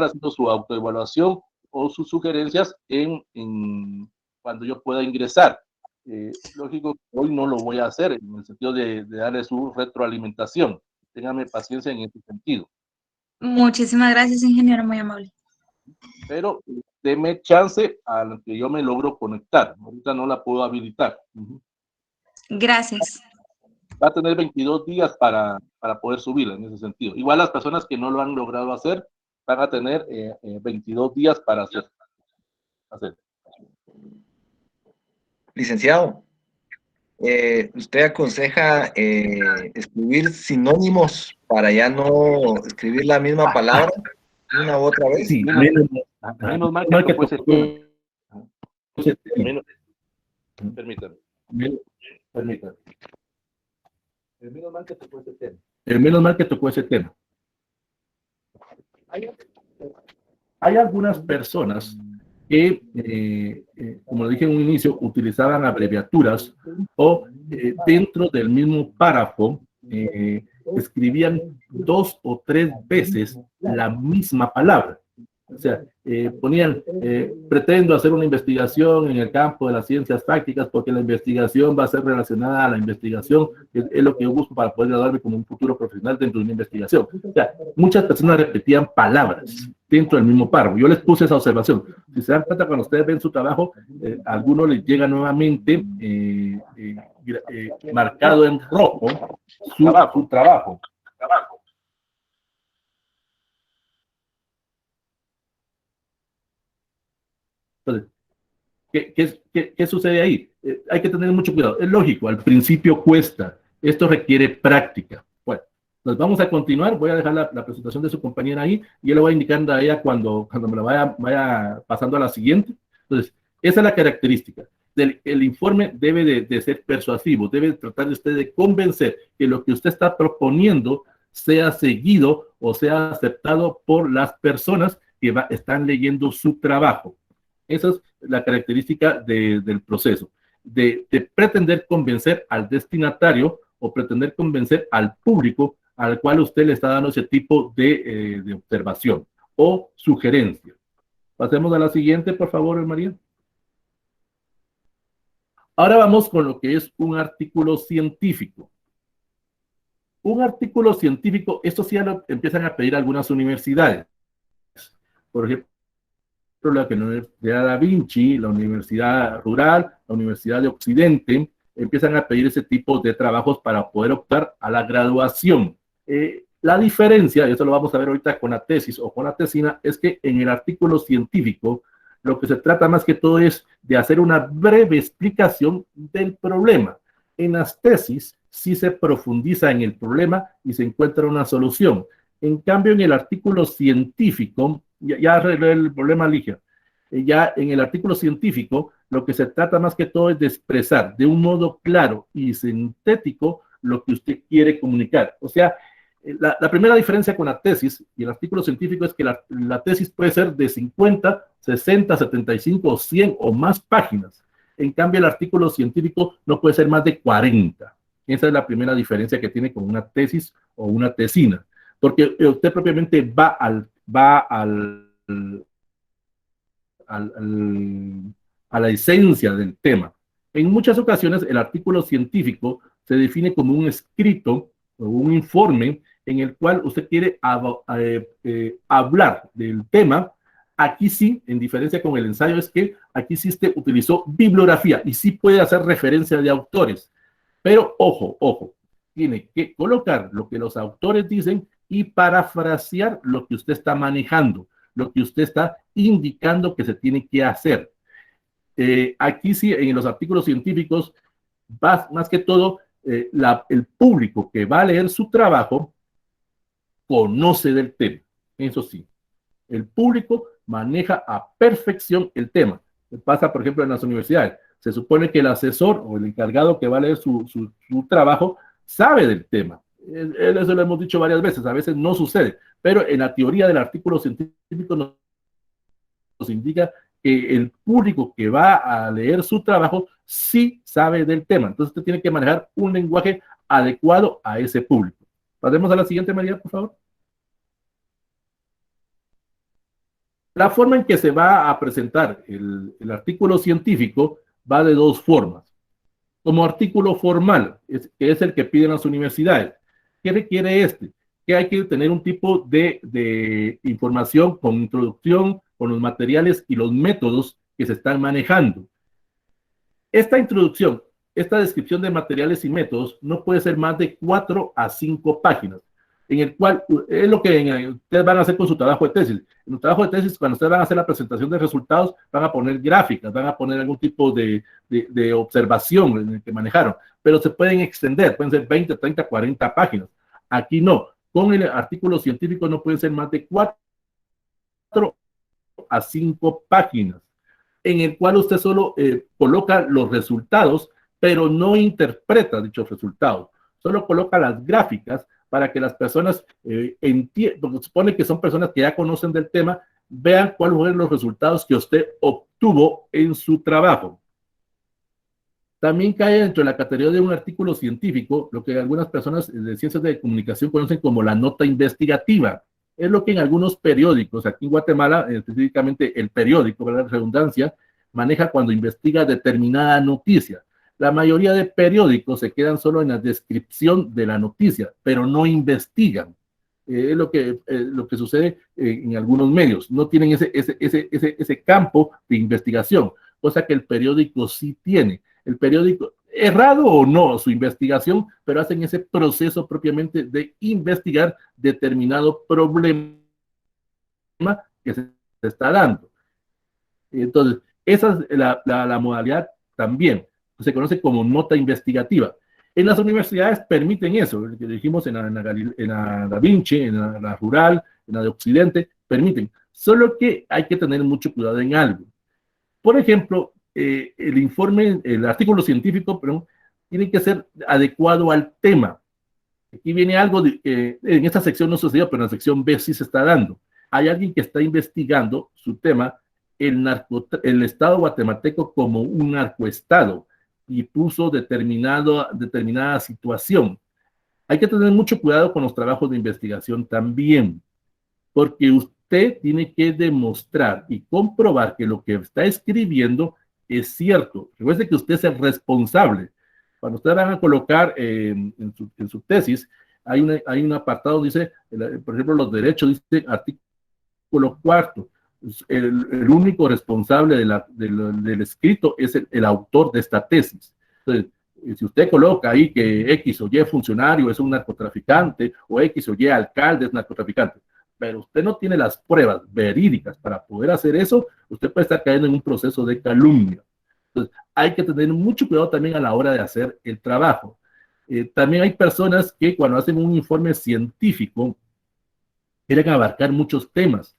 haciendo su autoevaluación o sus sugerencias cuando yo pueda ingresar. Lógico que hoy no lo voy a hacer en el sentido de darle su retroalimentación. Téngame paciencia en ese sentido. Muchísimas gracias, ingeniero, muy amable. Pero deme chance a lo que yo me logro conectar. Ahorita no la puedo habilitar. Gracias. Va a tener 22 días para poder subirla en ese sentido. Igual las personas que no lo han logrado hacer van a tener 22 días para hacer. Licenciado, ¿usted aconseja escribir sinónimos para ya no escribir la misma palabra una u otra vez? Sí, menos mal que tocó ese tema. Permítame. Menos mal que tocó ese tema. Menos mal que tocó ese tema. Hay algunas personas que, como lo dije en un inicio, utilizaban abreviaturas o dentro del mismo párrafo escribían 2 o 3 veces la misma palabra. O sea, ponían, pretendo hacer una investigación en el campo de las ciencias prácticas porque la investigación va a ser relacionada a la investigación, que es lo que yo busco para poder darme como un futuro profesional dentro de una investigación. O sea, muchas personas repetían palabras dentro del mismo párrafo. Yo les puse esa observación. Si se dan cuenta, cuando ustedes ven su trabajo, a algunos les llega nuevamente marcado en rojo su trabajo. Entonces, ¿qué sucede ahí? Hay que tener mucho cuidado. Es lógico, al principio cuesta. Esto requiere práctica. Bueno, nos vamos a continuar. Voy a dejar la presentación de su compañera ahí y yo le voy indicando a ella cuando me la vaya pasando a la siguiente. Entonces, esa es la característica. El informe debe de ser persuasivo, debe tratar de usted de convencer que lo que usted está proponiendo sea seguido o sea aceptado por las personas que están leyendo su trabajo. Esa es la característica del proceso, de pretender convencer al destinatario o pretender convencer al público al cual usted le está dando ese tipo de observación o sugerencia. Pasemos a la siguiente, por favor, María. Ahora vamos con lo que es un artículo científico. Un artículo científico, esto sí ya lo empiezan a pedir algunas universidades. Por ejemplo, la Universidad Da Vinci, la Universidad Rural, la Universidad de Occidente, empiezan a pedir ese tipo de trabajos para poder optar a la graduación. La diferencia, y eso lo vamos a ver ahorita con la tesis o con la tesina, es que en el artículo científico lo que se trata más que todo es de hacer una breve explicación del problema. En las tesis sí se profundiza en el problema y se encuentra una solución. En cambio, en el artículo científico, ya arreglé el problema, Ligia. Ya en el artículo científico, lo que se trata más que todo es de expresar de un modo claro y sintético lo que usted quiere comunicar. O sea, la primera diferencia con la tesis y el artículo científico es que la tesis puede ser de 50, 60, 75 o 100 o más páginas. En cambio, el artículo científico no puede ser más de 40. Esa es la primera diferencia que tiene con una tesis o una tesina. Porque usted propiamente va a la esencia del tema. En muchas ocasiones el artículo científico se define como un escrito o un informe en el cual usted quiere hablar del tema. Aquí sí, en diferencia con el ensayo, es que aquí sí usted utilizó bibliografía y sí puede hacer referencia de autores. Pero ojo, tiene que colocar lo que los autores dicen y parafrasear lo que usted está manejando, lo que usted está indicando que se tiene que hacer. Aquí sí, en los artículos científicos, más que todo, el público que va a leer su trabajo conoce del tema. Eso sí, el público maneja a perfección el tema. Pasa, por ejemplo, en las universidades. Se supone que el asesor o el encargado que va a leer su trabajo sabe del tema. Eso lo hemos dicho varias veces, a veces no sucede, pero en la teoría del artículo científico nos indica que el público que va a leer su trabajo sí sabe del tema. Entonces usted tiene que manejar un lenguaje adecuado a ese público. Pasemos a la siguiente, María, por favor. La forma en que se va a presentar el artículo científico va de dos formas. Como artículo formal, que es el que piden las universidades. ¿Qué requiere este? Que hay que tener un tipo de información con introducción, con los materiales y los métodos que se están manejando. Esta introducción, esta descripción de materiales y métodos no puede ser más de 4 a 5 páginas, en el cual es lo que ustedes van a hacer con su trabajo de tesis. En un trabajo de tesis, cuando ustedes van a hacer la presentación de resultados, van a poner gráficas, van a poner algún tipo de observación en el que manejaron, pero se pueden extender, pueden ser 20, 30, 40 páginas. Aquí no. Con el artículo científico no pueden ser más de 4 a 5 páginas, en el cual usted solo coloca los resultados, pero no interpreta dichos resultados. Solo coloca las gráficas para que las personas entiendan, porque supone que son personas que ya conocen del tema, vean cuáles fueron los resultados que usted obtuvo en su trabajo. También cae dentro de la categoría de un artículo científico, lo que algunas personas de ciencias de comunicación conocen como la nota investigativa. Es lo que en algunos periódicos, aquí en Guatemala, específicamente el periódico, ¿verdad?, la redundancia, maneja cuando investiga determinada noticia. La mayoría de periódicos se quedan solo en la descripción de la noticia, pero no investigan. Es lo que sucede en algunos medios. No tienen ese campo de investigación, cosa que el periódico sí tiene. El periódico, errado o no su investigación, pero hacen ese proceso propiamente de investigar determinado problema que se está dando. Entonces, esa es la modalidad también. Se conoce como nota investigativa. En las universidades permiten eso, lo que dijimos en la Da Vinci, en la Rural, en la de Occidente, permiten. Solo que hay que tener mucho cuidado en algo. Por ejemplo, el informe, el artículo científico, perdón, tiene que ser adecuado al tema. Aquí viene algo, en esta sección no sucedió, pero en la sección B sí se está dando. Hay alguien que está investigando su tema, el Estado guatemalteco como un narcoestado, y puso determinada situación. Hay que tener mucho cuidado con los trabajos de investigación también, porque usted tiene que demostrar y comprobar que lo que está escribiendo es cierto. Recuerde que usted es el responsable. Cuando ustedes van a colocar en su tesis, hay un apartado, dice, por ejemplo, los derechos, dice artículo 4, el único responsable del escrito es el autor de esta tesis. Entonces, si usted coloca ahí que X o Y funcionario es un narcotraficante o X o Y alcalde es narcotraficante, pero usted no tiene las pruebas verídicas para poder hacer eso, usted puede estar cayendo en un proceso de calumnia. Entonces, hay que tener mucho cuidado también a la hora de hacer el trabajo. También hay personas que cuando hacen un informe científico quieren abarcar muchos temas,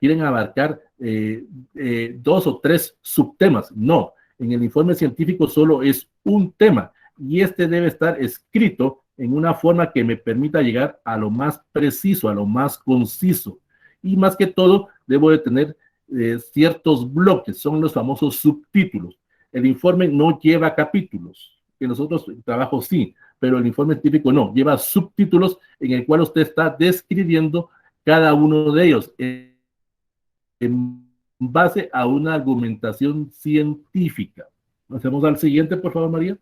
quieren abarcar 2 o 3 subtemas. No, en el informe científico solo es un tema y este debe estar escrito en una forma que me permita llegar a lo más preciso, a lo más conciso. Y más que todo, debo de tener ciertos bloques, son los famosos subtítulos. El informe no lleva capítulos, que nosotros trabajo sí, pero el informe científico no, lleva subtítulos en el cual usted está describiendo cada uno de ellos en base a una argumentación científica. Pasemos al siguiente, por favor, María.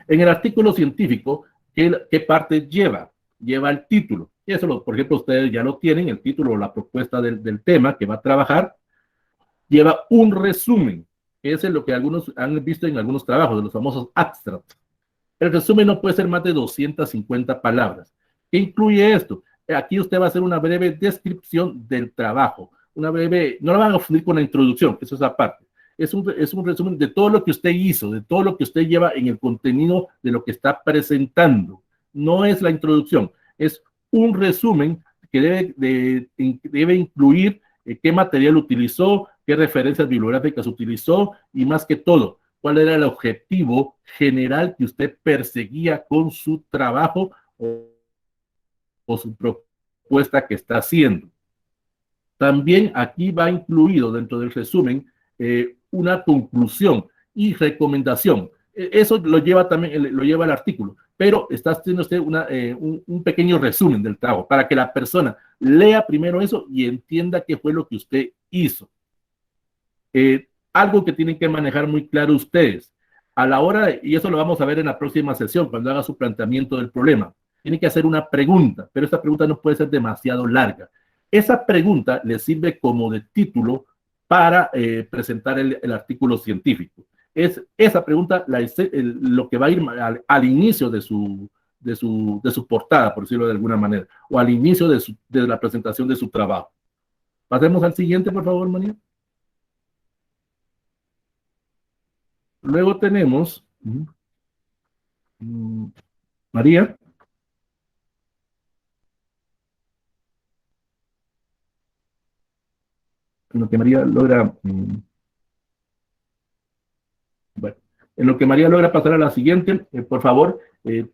En el artículo científico, ¿qué parte lleva? Lleva el título. Y eso, por ejemplo, ustedes ya lo tienen, el título o la propuesta del tema que va a trabajar. Lleva un resumen. Ese es lo que algunos han visto en algunos trabajos, de los famosos abstracts. El resumen no puede ser más de 250 palabras. ¿Qué incluye esto? Aquí usted va a hacer una breve descripción del trabajo. Una breve, no lo van a confundir con la introducción, que eso es aparte. Es un resumen de todo lo que usted hizo, de todo lo que usted lleva en el contenido de lo que está presentando. No es la introducción, es un resumen que debe incluir qué material utilizó, qué referencias bibliográficas utilizó y más que todo, cuál era el objetivo general que usted perseguía con su trabajo o su propuesta que está haciendo. También aquí va incluido dentro del resumen una conclusión y recomendación. Eso lo lleva también, lo lleva el artículo, pero está haciendo usted un pequeño resumen del trabajo para que la persona lea primero eso y entienda qué fue lo que usted hizo. Algo que tienen que manejar muy claro ustedes, a la hora, y eso lo vamos a ver en la próxima sesión, cuando haga su planteamiento del problema, tienen que hacer una pregunta, pero esta pregunta no puede ser demasiado larga. Esa pregunta le sirve como de título para presentar el artículo científico. Es esa pregunta lo que va a ir al inicio de su portada, por decirlo de alguna manera, o al inicio de la presentación de su trabajo. Pasemos al siguiente, por favor, María. Luego tenemos María. En lo que María logra bueno, en lo que María logra pasar a la siguiente, por favor,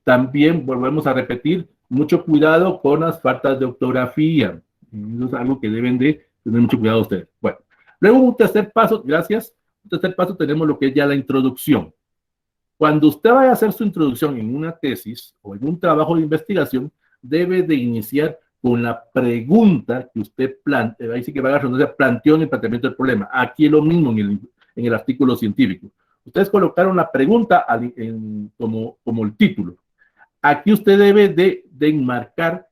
también volvemos a repetir, mucho cuidado con las faltas de ortografía. Eso es algo que deben de tener mucho cuidado ustedes. Bueno, Luego, un tercer paso, gracias, un tercer paso tenemos lo que es ya la introducción. Cuando usted vaya a hacer su introducción en una tesis o en un trabajo de investigación, debe de iniciar con la pregunta que usted plantea, ahí sí que va a agarrar, planteó en el planteamiento del problema. Aquí es lo mismo en el artículo científico. Ustedes colocaron la pregunta como el título. Aquí usted debe de enmarcar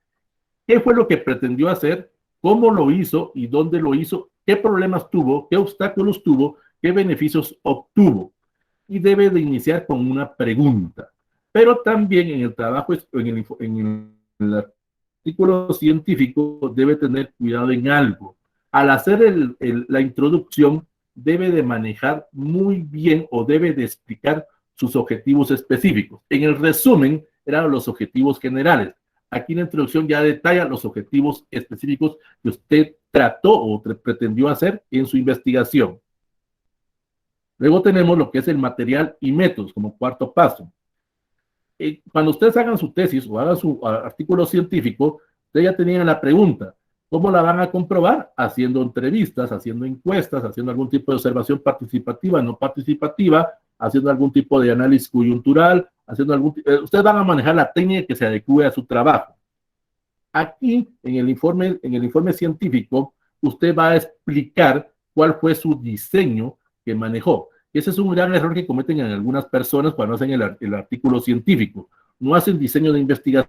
qué fue lo que pretendió hacer, cómo lo hizo y dónde lo hizo, qué problemas tuvo, qué obstáculos tuvo, qué beneficios obtuvo. Y debe de iniciar con una pregunta. Pero también en el trabajo, en el artículo científico, debe tener cuidado en algo. Al hacer la introducción, debe de manejar muy bien o debe de explicar sus objetivos específicos. En el resumen, eran los objetivos generales. Aquí en la introducción ya detalla los objetivos específicos que usted trató o pretendió hacer en su investigación. Luego tenemos lo que es el material y métodos como cuarto paso. Cuando ustedes hagan su tesis o hagan su artículo científico, ustedes ya tenían la pregunta, ¿cómo la van a comprobar? Haciendo entrevistas, haciendo encuestas, haciendo algún tipo de observación participativa, no participativa, haciendo algún tipo de análisis coyuntural, ustedes van a manejar la técnica que se adecue a su trabajo. Aquí, en el informe científico, usted va a explicar cuál fue su diseño que manejó. Ese es un gran error que cometen en algunas personas cuando hacen el artículo científico. No hacen diseño de investigación.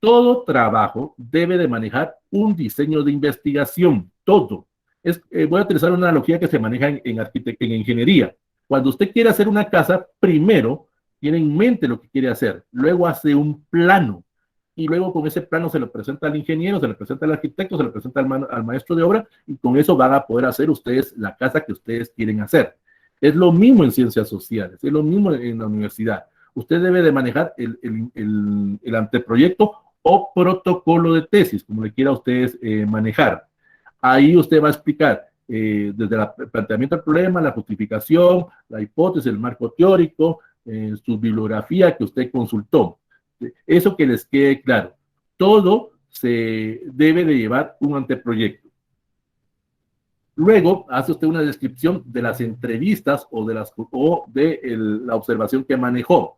Todo trabajo debe de manejar un diseño de investigación. Todo. Voy a utilizar una analogía que se maneja en ingeniería. Cuando usted quiere hacer una casa, primero tiene en mente lo que quiere hacer. Luego hace un plano. Y luego con ese plano se lo presenta al ingeniero, se lo presenta al arquitecto, se lo presenta al maestro de obra, y con eso van a poder hacer ustedes la casa que ustedes quieren hacer. Es lo mismo en ciencias sociales, es lo mismo en la universidad. Usted debe de manejar el anteproyecto o protocolo de tesis, como le quiera ustedes manejar. Ahí usted va a explicar desde el planteamiento del problema, la justificación, la hipótesis, el marco teórico, su bibliografía que usted consultó. Eso que les quede claro. Todo se debe de llevar un anteproyecto. Luego hace usted una descripción de las entrevistas o de la observación que manejó.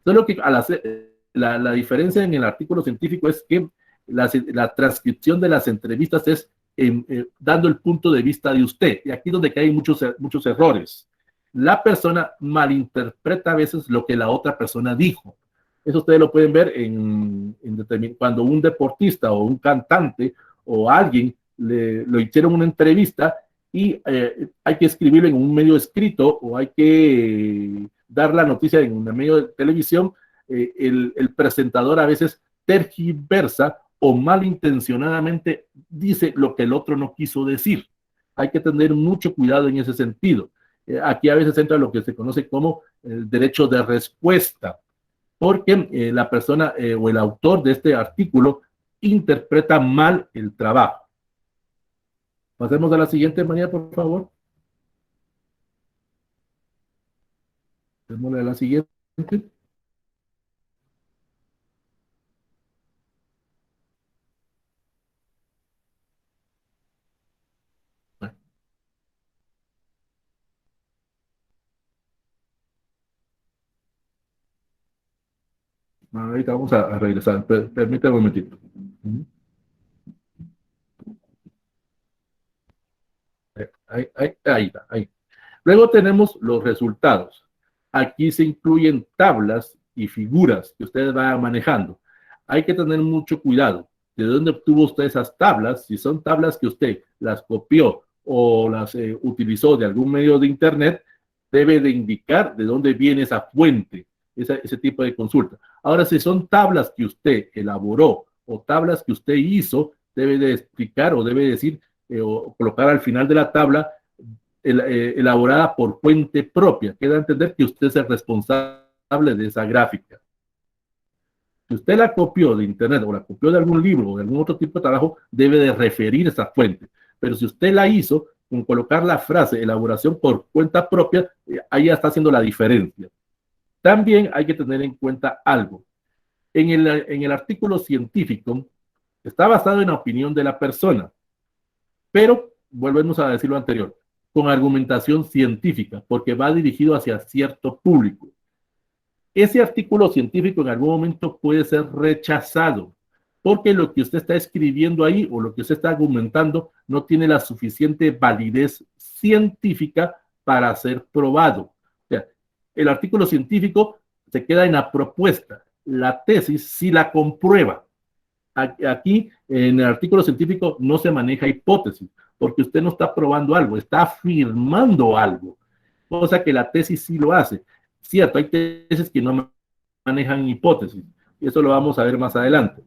Solo que al hacer, la diferencia en el artículo científico es que la transcripción de las entrevistas es dando el punto de vista de usted. Y aquí es donde caen muchos errores. La persona malinterpreta a veces lo que la otra persona dijo. Eso ustedes lo pueden ver cuando un deportista o un cantante o alguien lo hicieron una entrevista y hay que escribirlo en un medio escrito o hay que dar la noticia en un medio de televisión. El presentador a veces tergiversa o malintencionadamente dice lo que el otro no quiso decir. Hay que tener mucho cuidado en ese sentido. Aquí a veces entra lo que se conoce como el derecho de respuesta, porque la persona o el autor de este artículo interpreta mal el trabajo. Pasemos a la siguiente, María, por favor. Démosle a la siguiente. Ahorita vamos a regresar. Permítame un momentito. Ahí está. Luego tenemos los resultados. Aquí se incluyen tablas y figuras que ustedes van manejando. Hay que tener mucho cuidado. ¿De dónde obtuvo usted esas tablas? Si son tablas que usted las copió o las utilizó de algún medio de internet, debe de indicar de dónde viene esa fuente, ese tipo de consulta. Ahora, si son tablas que usted elaboró o tablas que usted hizo, debe de explicar o debe decir o colocar al final de la tabla elaborada por fuente propia. Queda a entender que usted es el responsable de esa gráfica. Si usted la copió de internet o la copió de algún libro o de algún otro tipo de trabajo, debe de referir esa fuente. Pero si usted la hizo, con colocar la frase elaboración por cuenta propia, ahí ya está haciendo la diferencia. También hay que tener en cuenta algo. En el artículo científico, Está basado en la opinión de la persona, pero volvemos a decir lo anterior, con argumentación científica, porque va dirigido hacia cierto público. Ese artículo científico en algún momento puede ser rechazado, porque lo que usted está escribiendo ahí o lo que usted está argumentando no tiene la suficiente validez científica para ser probado. O sea, el artículo científico se queda en la propuesta, la tesis sí la comprueba. Aquí, en el artículo científico, no se maneja hipótesis, porque usted no está probando algo, está afirmando algo, cosa que la tesis sí lo hace. Cierto, hay tesis que no manejan hipótesis, y eso lo vamos a ver más adelante.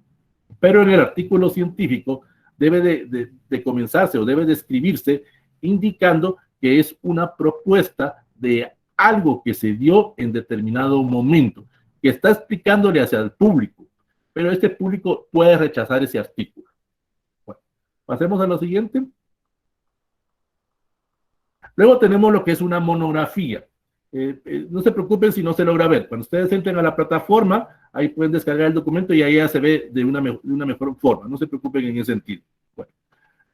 Pero en el artículo científico debe de comenzarse o debe de escribirse indicando que es una propuesta de algo que se dio en determinado momento, que está explicándole hacia el público, pero este público puede rechazar ese artículo. Bueno, pasemos a lo siguiente. Luego tenemos lo que es una monografía. No se preocupen si no se logra ver. Cuando ustedes entren a la plataforma, ahí pueden descargar el documento y ahí ya se ve de una mejor forma. No se preocupen en ese sentido. Bueno,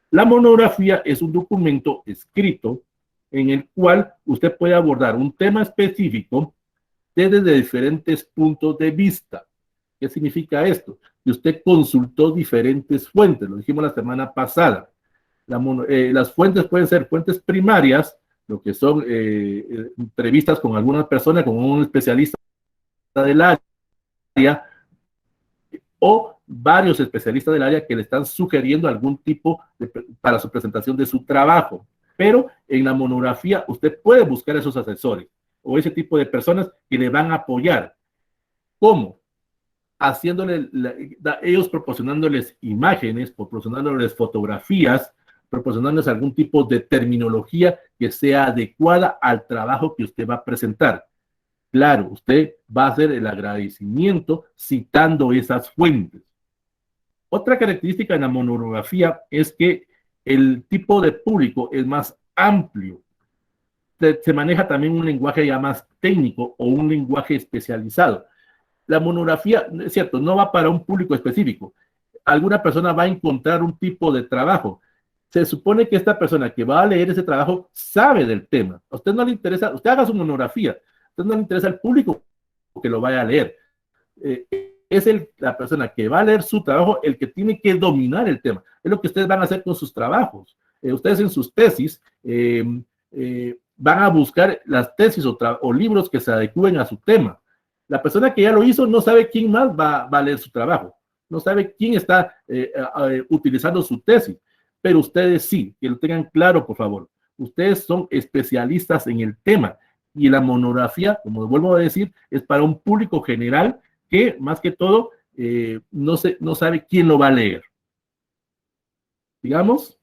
la monografía es un documento escrito en el cual usted puede abordar un tema específico desde diferentes puntos de vista. ¿Qué significa esto? Que usted consultó diferentes fuentes, lo dijimos la semana pasada. Las fuentes pueden ser fuentes primarias, lo que son entrevistas con alguna persona, con un especialista del área, o varios especialistas del área que le están sugiriendo algún tipo para su presentación de su trabajo. Pero en la monografía usted puede buscar esos asesores o ese tipo de personas que le van a apoyar. ¿Cómo? Ellos proporcionándoles imágenes, proporcionándoles fotografías, proporcionándoles algún tipo de terminología que sea adecuada al trabajo que usted va a presentar. Claro, usted va a hacer el agradecimiento citando esas fuentes. Otra característica de la monografía es que el tipo de público es más amplio. Se maneja también un lenguaje ya más técnico o un lenguaje especializado. La monografía, es cierto, no va para un público específico. Alguna persona va a encontrar un tipo de trabajo. Se supone que esta persona que va a leer ese trabajo sabe del tema. A usted no le interesa, usted haga su monografía, a usted no le interesa el público que lo vaya a leer. Es la persona que va a leer su trabajo el que tiene que dominar el tema. Es lo que ustedes van a hacer con sus trabajos. Ustedes en sus tesis van a buscar las tesis o libros que se adecúen a su tema. La persona que ya lo hizo no sabe quién más va a leer su trabajo, no sabe quién está utilizando su tesis, pero ustedes sí, que lo tengan claro, por favor. Ustedes son especialistas en el tema y la monografía, como vuelvo a decir, es para un público general que, más que todo, no sabe quién lo va a leer. Digamos,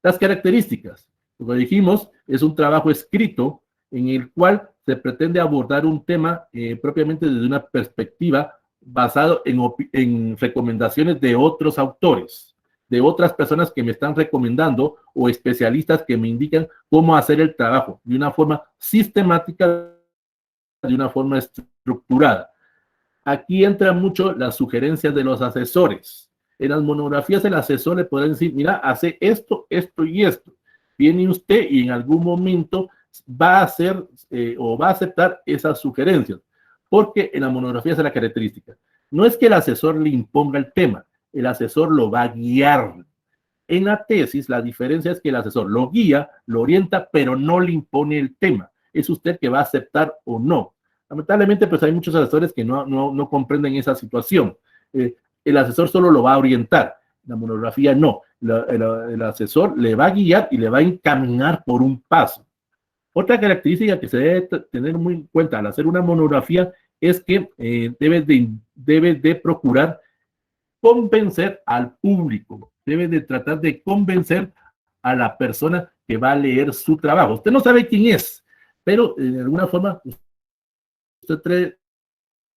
las características. Como dijimos, es un trabajo escrito en el cual se pretende abordar un tema propiamente desde una perspectiva basado en recomendaciones de otros autores, de otras personas que me están recomendando o especialistas que me indican cómo hacer el trabajo de una forma sistemática, de una forma estructurada. Aquí entran mucho las sugerencias de los asesores. En las monografías el asesor le podrá decir, mira, hace esto, esto y esto. Viene usted y en algún momento va a hacer o va a aceptar esas sugerencias, porque en la monografía es la característica. No es que el asesor le imponga el tema, el asesor lo va a guiar. En la tesis, la diferencia es que el asesor lo guía, lo orienta, pero no le impone el tema. Es usted que va a aceptar o no. Lamentablemente, pues hay muchos asesores que no comprenden esa situación. El asesor solo lo va a orientar. La monografía no. El asesor le va a guiar y le va a encaminar por un paso. Otra característica que se debe tener muy en cuenta al hacer una monografía es que debe de procurar convencer al público, debe de tratar de convencer a la persona que va a leer su trabajo. Usted no sabe quién es, pero de alguna forma usted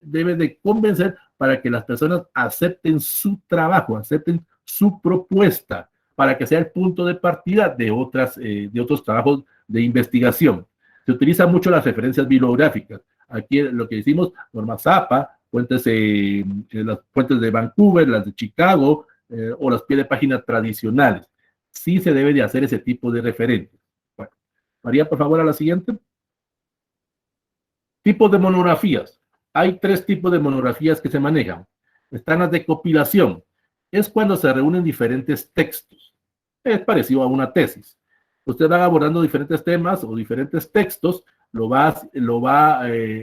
debe de convencer para que las personas acepten su trabajo, acepten su propuesta, para que sea el punto de partida de otros trabajos de investigación. Se utilizan mucho las referencias bibliográficas. Aquí lo que decimos, Norma Zappa, las fuentes de Vancouver, las de Chicago, o las pies de página tradicionales. Sí se debe de hacer ese tipo de referentes. Bueno, María, por favor, a la siguiente. Tipos de monografías. Hay 3 tipos de monografías que se manejan. Están las de compilación. Es cuando se reúnen diferentes textos. Es parecido a una tesis. Usted va abordando diferentes temas o diferentes textos, lo va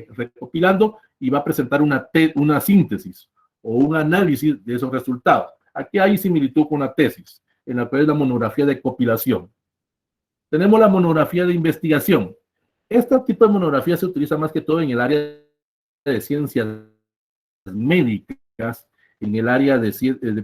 recopilando y va a presentar una síntesis o un análisis de esos resultados. Aquí hay similitud con la tesis, en la cual es la monografía de compilación. Tenemos la monografía de investigación. Este tipo de monografía se utiliza más que todo en el área de ciencias médicas, en el área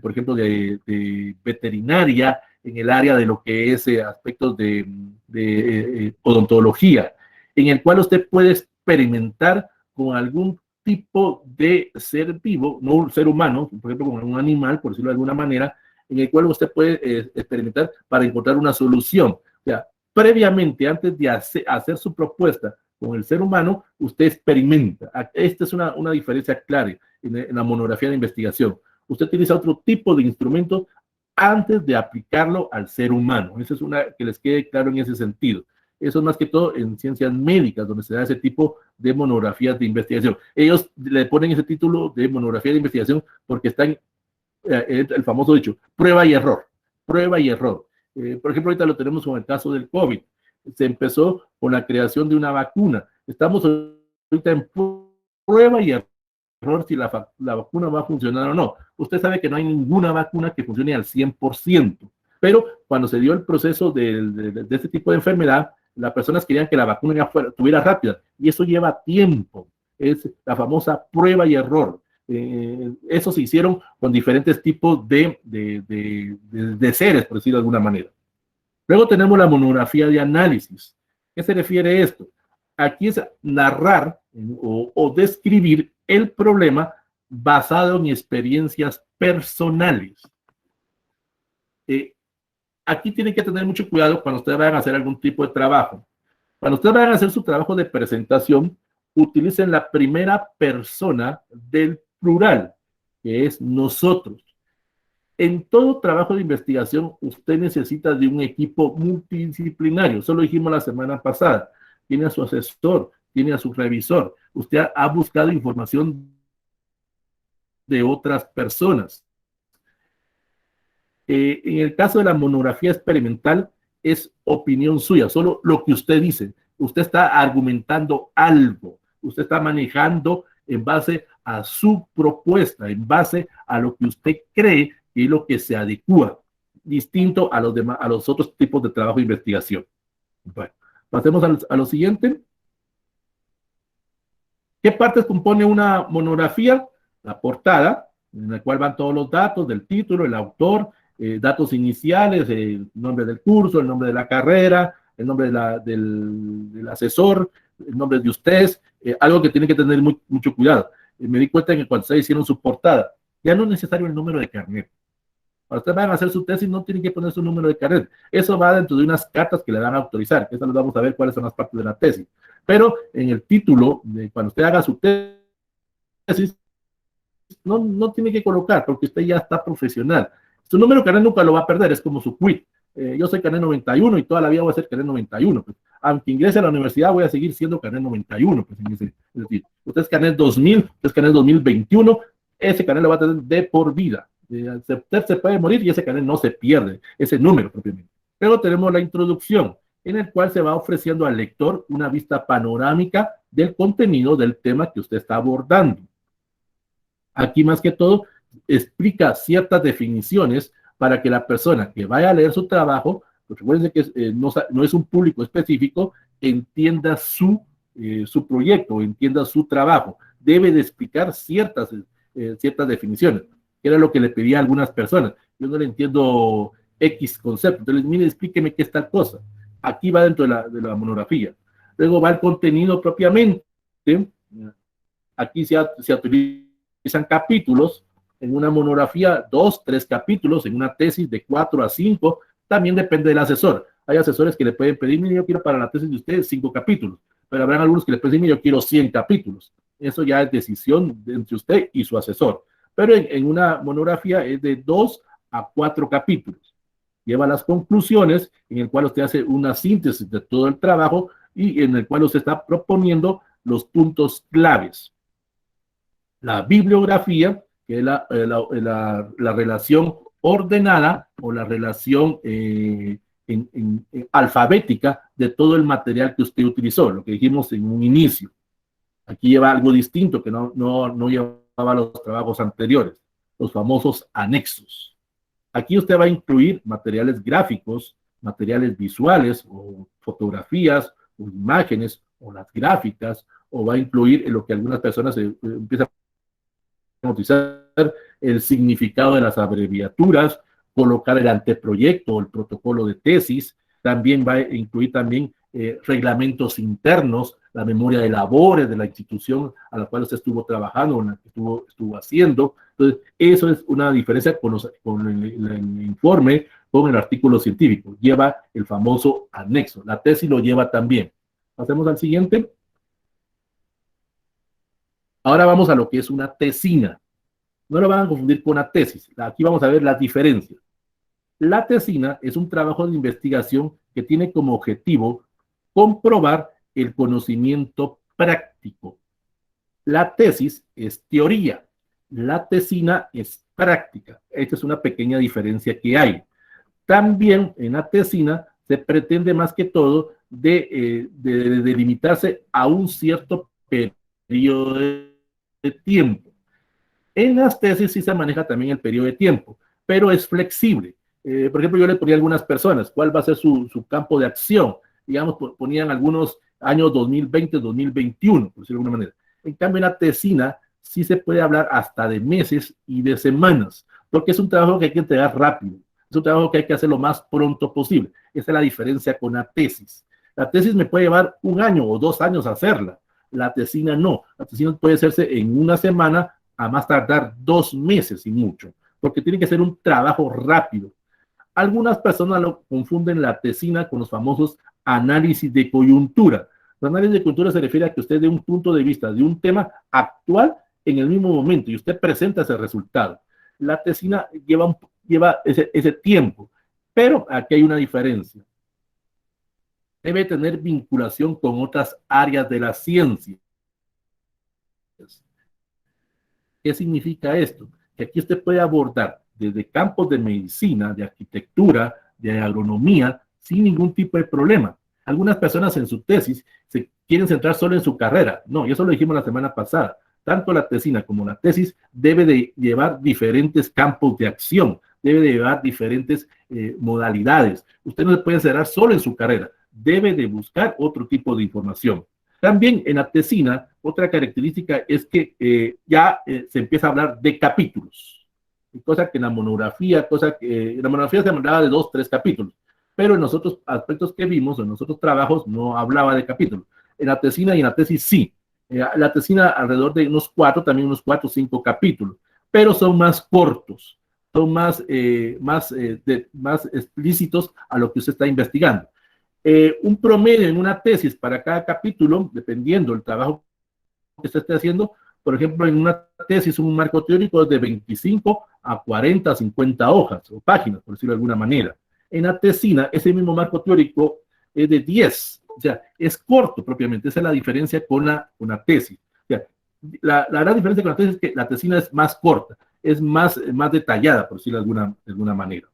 por ejemplo, de veterinaria, en el área de lo que es aspectos de odontología, en el cual usted puede experimentar con algún tipo de ser vivo, no un ser humano, por ejemplo, con un animal, por decirlo de alguna manera, en el cual usted puede experimentar para encontrar una solución. O sea, previamente, antes de hacer su propuesta con el ser humano, usted experimenta. Esta es una diferencia clara en la monografía de investigación. Usted utiliza otro tipo de instrumento antes de aplicarlo al ser humano. Esa es una que les quede claro en ese sentido. Eso es más que todo en ciencias médicas, donde se da ese tipo de monografías de investigación. Ellos le ponen ese título de monografía de investigación porque está en el famoso dicho, prueba y error. Prueba y error. Por ejemplo, ahorita lo tenemos con el caso del COVID. Se empezó con la creación de una vacuna. Estamos ahorita en prueba y error si la vacuna va a funcionar o no. Usted sabe que no hay ninguna vacuna que funcione al 100%, pero cuando se dio el proceso de este tipo de enfermedad, las personas querían que la vacuna ya estuviera rápida, y eso lleva tiempo. Es la famosa prueba y error. Eso se hicieron con diferentes tipos de seres, por decirlo de alguna manera. Luego tenemos la monografía de análisis. ¿Qué se refiere a esto? Aquí es narrar o describir el problema basado en experiencias personales. Aquí tienen que tener mucho cuidado cuando ustedes vayan a hacer algún tipo de trabajo. Cuando ustedes vayan a hacer su trabajo de presentación, utilicen la primera persona del plural, que es nosotros. En todo trabajo de investigación, usted necesita de un equipo multidisciplinario. Eso lo dijimos la semana pasada. Tiene a su asesor, tiene a su revisor. Usted ha buscado información de otras personas. En el caso de la monografía experimental, es opinión suya, solo lo que usted dice. Usted está argumentando algo, usted está manejando en base a su propuesta, en base a lo que usted cree que es lo que se adecua, distinto a los otros tipos de trabajo de investigación. Bueno, pasemos a lo siguiente. ¿Qué partes compone una monografía? La portada, en la cual van todos los datos del título, el autor, datos iniciales, el nombre del curso, el nombre de la carrera, el nombre del asesor, el nombre de ustedes, algo que tienen que tener mucho cuidado. Me di cuenta que cuando ustedes hicieron su portada, ya no es necesario el número de carnet. Cuando ustedes van a hacer su tesis, no tienen que poner su número de carnet. Eso va dentro de unas cartas que le van a autorizar, que eso les vamos a ver cuáles son las partes de la tesis. Pero en el título, cuando usted haga su tesis, no tiene que colocar, porque usted ya está profesional. Su número de carnet nunca lo va a perder, es como su quit. Yo soy carnet 91 y toda la vida voy a ser carnet 91. Pues. Aunque ingrese a la universidad, voy a seguir siendo carnet 91. Pues, es decir, usted es carnet 2000, usted es carnet 2021, ese carnet lo va a tener de por vida. Usted se puede morir y ese carnet no se pierde, ese número propiamente. Luego tenemos la introducción, en el cual se va ofreciendo al lector una vista panorámica del contenido del tema que usted está abordando. Aquí, más que todo, explica ciertas definiciones para que la persona que vaya a leer su trabajo, pues recuerden que no es un público específico, entienda su proyecto, entienda su trabajo. Debe de explicar ciertas definiciones, que era lo que le pedía a algunas personas. Yo no le entiendo X concepto, entonces mire, explíqueme qué es tal cosa. Aquí va dentro de la monografía. Luego va el contenido propiamente. Aquí se utilizan capítulos. En una monografía, 2, 3 capítulos. En una tesis de 4 a 5. También depende del asesor. Hay asesores que le pueden pedir, mire, yo quiero para la tesis de ustedes 5 capítulos. Pero habrán algunos que le pueden decir, mire, yo quiero 100 capítulos. Eso ya es decisión entre usted y su asesor. Pero en una monografía es de 2 a 4 capítulos. Lleva las conclusiones, en el cual usted hace una síntesis de todo el trabajo y en el cual usted está proponiendo los puntos claves. La bibliografía, que es la relación ordenada o la relación alfabética de todo el material que usted utilizó, lo que dijimos en un inicio. Aquí lleva algo distinto que no llevaba los trabajos anteriores, los famosos anexos. Aquí usted va a incluir materiales gráficos, materiales visuales, o fotografías, o imágenes, o las gráficas, o va a incluir lo que algunas personas empiezan a utilizar, el significado de las abreviaturas, colocar el anteproyecto o el protocolo de tesis. También va a incluir también reglamentos internos, la memoria de labores de la institución a la cual usted estuvo trabajando, o en la que estuvo haciendo. Entonces, eso es una diferencia con el informe, con el artículo científico. Lleva el famoso anexo. La tesis lo lleva también. Pasemos al siguiente. Ahora vamos a lo que es una tesina. No lo van a confundir con una tesis. Aquí vamos a ver las diferencias. La tesina es un trabajo de investigación que tiene como objetivo comprobar el conocimiento práctico. La tesis es teoría. La tesina es práctica. Esta es una pequeña diferencia que hay. También en la tesina se pretende más que todo de delimitarse a un cierto periodo de tiempo. En las tesis sí se maneja también el periodo de tiempo, pero es flexible. Por ejemplo, yo le ponía a algunas personas cuál va a ser su campo de acción. Digamos, ponían algunos años 2020, 2021, por decirlo de alguna manera. En cambio, en la tesina sí se puede hablar hasta de meses y de semanas, porque es un trabajo que hay que entregar rápido. Es un trabajo que hay que hacer lo más pronto posible. Esa es la diferencia con la tesis. La tesis me puede llevar 1 año o 2 años hacerla. La tesina no. La tesina puede hacerse en 1 semana, a más tardar 2 meses y mucho, porque tiene que ser un trabajo rápido. Algunas personas lo confunden la tesina con los famosos análisis de coyuntura. El análisis de coyuntura se refiere a que usted dé un punto de vista de un tema actual en el mismo momento y usted presenta ese resultado. La tesina lleva ese tiempo, pero aquí hay una diferencia. Debe tener vinculación con otras áreas de la ciencia. ¿Qué significa esto? Que aquí usted puede abordar desde campos de medicina, de arquitectura, de agronomía, sin ningún tipo de problema. Algunas personas en su tesis se quieren centrar solo en su carrera. No, y eso lo dijimos la semana pasada. Tanto la tesina como la tesis debe de llevar diferentes campos de acción, debe de llevar diferentes modalidades. Usted no se puede centrar solo en su carrera, debe de buscar otro tipo de información. También en la tesina, otra característica es que se empieza a hablar de capítulos, cosa que en la monografía, en la monografía se hablaba de 2, 3 capítulos, pero en los otros aspectos que vimos, en los otros trabajos, no hablaba de capítulos. En la tesina y en la tesis sí. La tesina alrededor de unos 4 o 5 capítulos, pero son más cortos, son más explícitos a lo que usted está investigando. Un promedio en una tesis para cada capítulo, dependiendo del trabajo que usted esté haciendo, por ejemplo, en una tesis un marco teórico es de 25 a 40, 50 hojas o páginas, por decirlo de alguna manera. En la tesina, ese mismo marco teórico es de 10, o sea, es corto propiamente. Esa es la diferencia con la tesis. O sea, la gran diferencia con la tesis es que la tesina es más corta, es más detallada, por decirlo de alguna manera.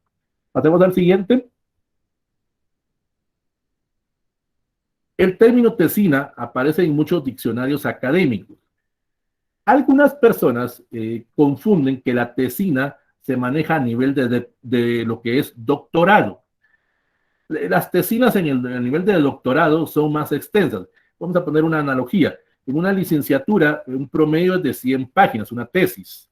Pasemos al siguiente. El término tesina aparece en muchos diccionarios académicos. Algunas personas confunden que la tesina se maneja a nivel de lo que es doctorado. Las tesinas en el nivel de doctorado son más extensas. Vamos a poner una analogía. En una licenciatura, un promedio es de 100 páginas, una tesis.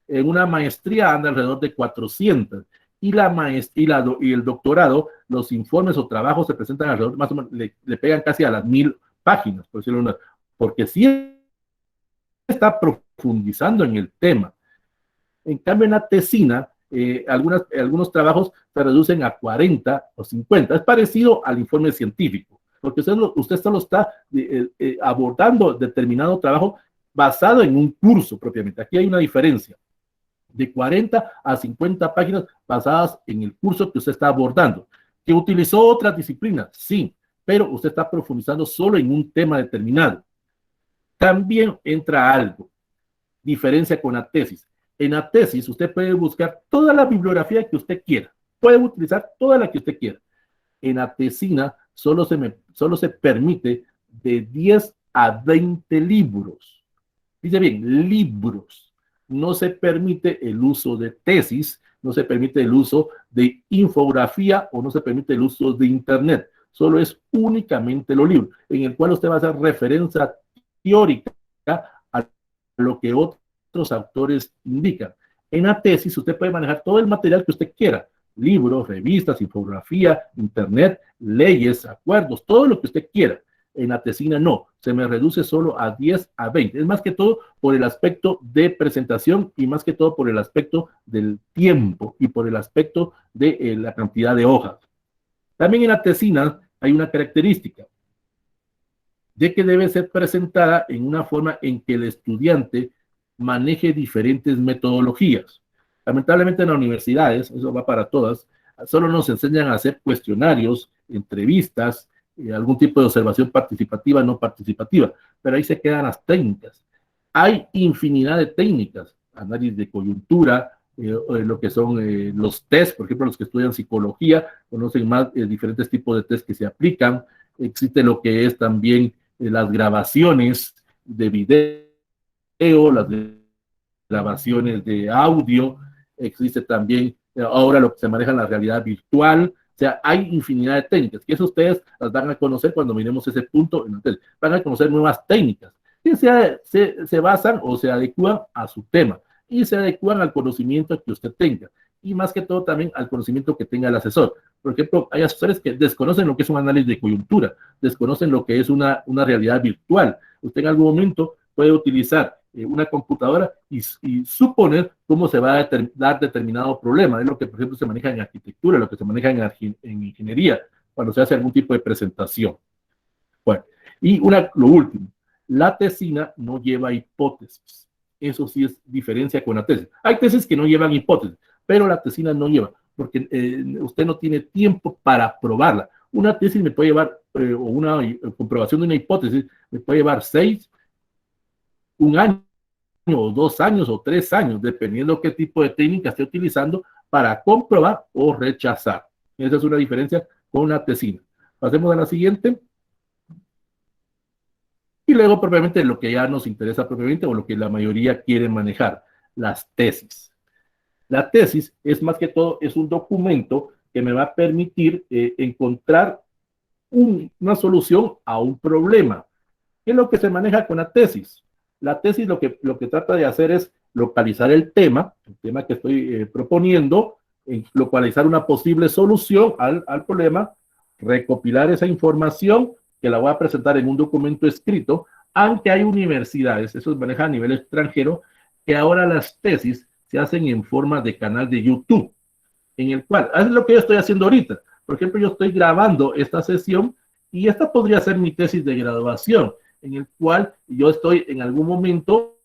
En una maestría anda alrededor de 400. Y el doctorado, los informes o trabajos se presentan alrededor, más o menos, le pegan casi a las 1000 páginas, por decirlo una, porque sí está profundizando en el tema. En cambio, en la tesina, algunos trabajos se reducen a 40 o 50. Es parecido al informe científico, porque usted solo está abordando determinado trabajo basado en un curso propiamente. Aquí hay una diferencia de 40 a 50 páginas basadas en el curso que usted está abordando. ¿Que utilizó otras disciplinas? Sí, pero usted está profundizando solo en un tema determinado. También entra algo, diferencia con la tesis. En la tesis usted puede buscar toda la bibliografía que usted quiera, puede utilizar toda la que usted quiera. En la tesina solo se permite de 10 a 20 libros. Dice bien, libros. No se permite el uso de tesis, no se permite el uso de infografía o no se permite el uso de internet. Solo es únicamente los libros, en el cual usted va a hacer referencia teórica a lo que otros autores indican. En la tesis usted puede manejar todo el material que usted quiera, libros, revistas, infografía, internet, leyes, acuerdos, todo lo que usted quiera. En la tesina no, se me reduce solo a 10 a 20. Es más que todo por el aspecto de presentación y más que todo por el aspecto del tiempo y por el aspecto de la cantidad de hojas. También en la tesina hay una característica de que debe ser presentada en una forma en que el estudiante maneje diferentes metodologías. Lamentablemente en las universidades, eso va para todas, solo nos enseñan a hacer cuestionarios, entrevistas, algún tipo de observación participativa, no participativa, pero ahí se quedan las técnicas. Hay infinidad de técnicas, análisis de coyuntura, lo que son los test, por ejemplo, los que estudian psicología, conocen más diferentes tipos de test que se aplican. Existe lo que es también las grabaciones de video, las grabaciones de audio, existe también ahora lo que se maneja en la realidad virtual. O sea, hay infinidad de técnicas, que eso ustedes las van a conocer cuando miremos ese punto en la tele. Van a conocer nuevas técnicas que se basan o se adecuan a su tema y se adecuan al conocimiento que usted tenga y más que todo también al conocimiento que tenga el asesor. Por ejemplo, hay asesores que desconocen lo que es un análisis de coyuntura, desconocen lo que es una realidad virtual. Usted en algún momento puede utilizar una computadora y suponer cómo se va a dar determinado problema. Es lo que, por ejemplo, se maneja en arquitectura, lo que se maneja en ingeniería, cuando se hace algún tipo de presentación. Bueno, y lo último, la tesina no lleva hipótesis. Eso sí es diferencia con la tesis. Hay tesis que no llevan hipótesis, pero la tesina no lleva, porque usted no tiene tiempo para probarla. Una tesis me puede llevar, o una comprobación de una hipótesis, me puede llevar 6, 1 año, o 2 años, o 3 años, dependiendo qué tipo de técnica esté utilizando para comprobar o rechazar. Esa es una diferencia con la tesina. Pasemos a la siguiente. Y luego, propiamente, lo que ya nos interesa propiamente, o lo que la mayoría quiere manejar, las tesis. La tesis es más que todo, es un documento que me va a permitir encontrar una solución a un problema. ¿Qué es lo que se maneja con la tesis? La tesis lo que trata de hacer es localizar el tema que estoy proponiendo, localizar una posible solución al problema, recopilar esa información que la voy a presentar en un documento escrito, aunque hay universidades, eso se maneja a nivel extranjero, que ahora las tesis se hacen en forma de canal de YouTube, en el cual, es lo que yo estoy haciendo ahorita. Por ejemplo, yo estoy grabando esta sesión y esta podría ser mi tesis de graduación, en el cual yo estoy en algún momento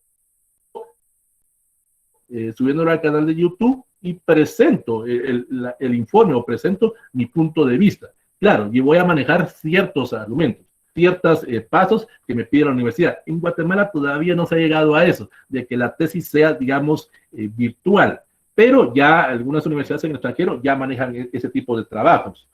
subiéndolo al canal de YouTube y presento el informe o presento mi punto de vista. Claro, y voy a manejar ciertos argumentos, ciertos pasos que me pide la universidad. En Guatemala todavía no se ha llegado a eso, de que la tesis sea, digamos, virtual, pero ya algunas universidades en el extranjero ya manejan ese tipo de trabajos.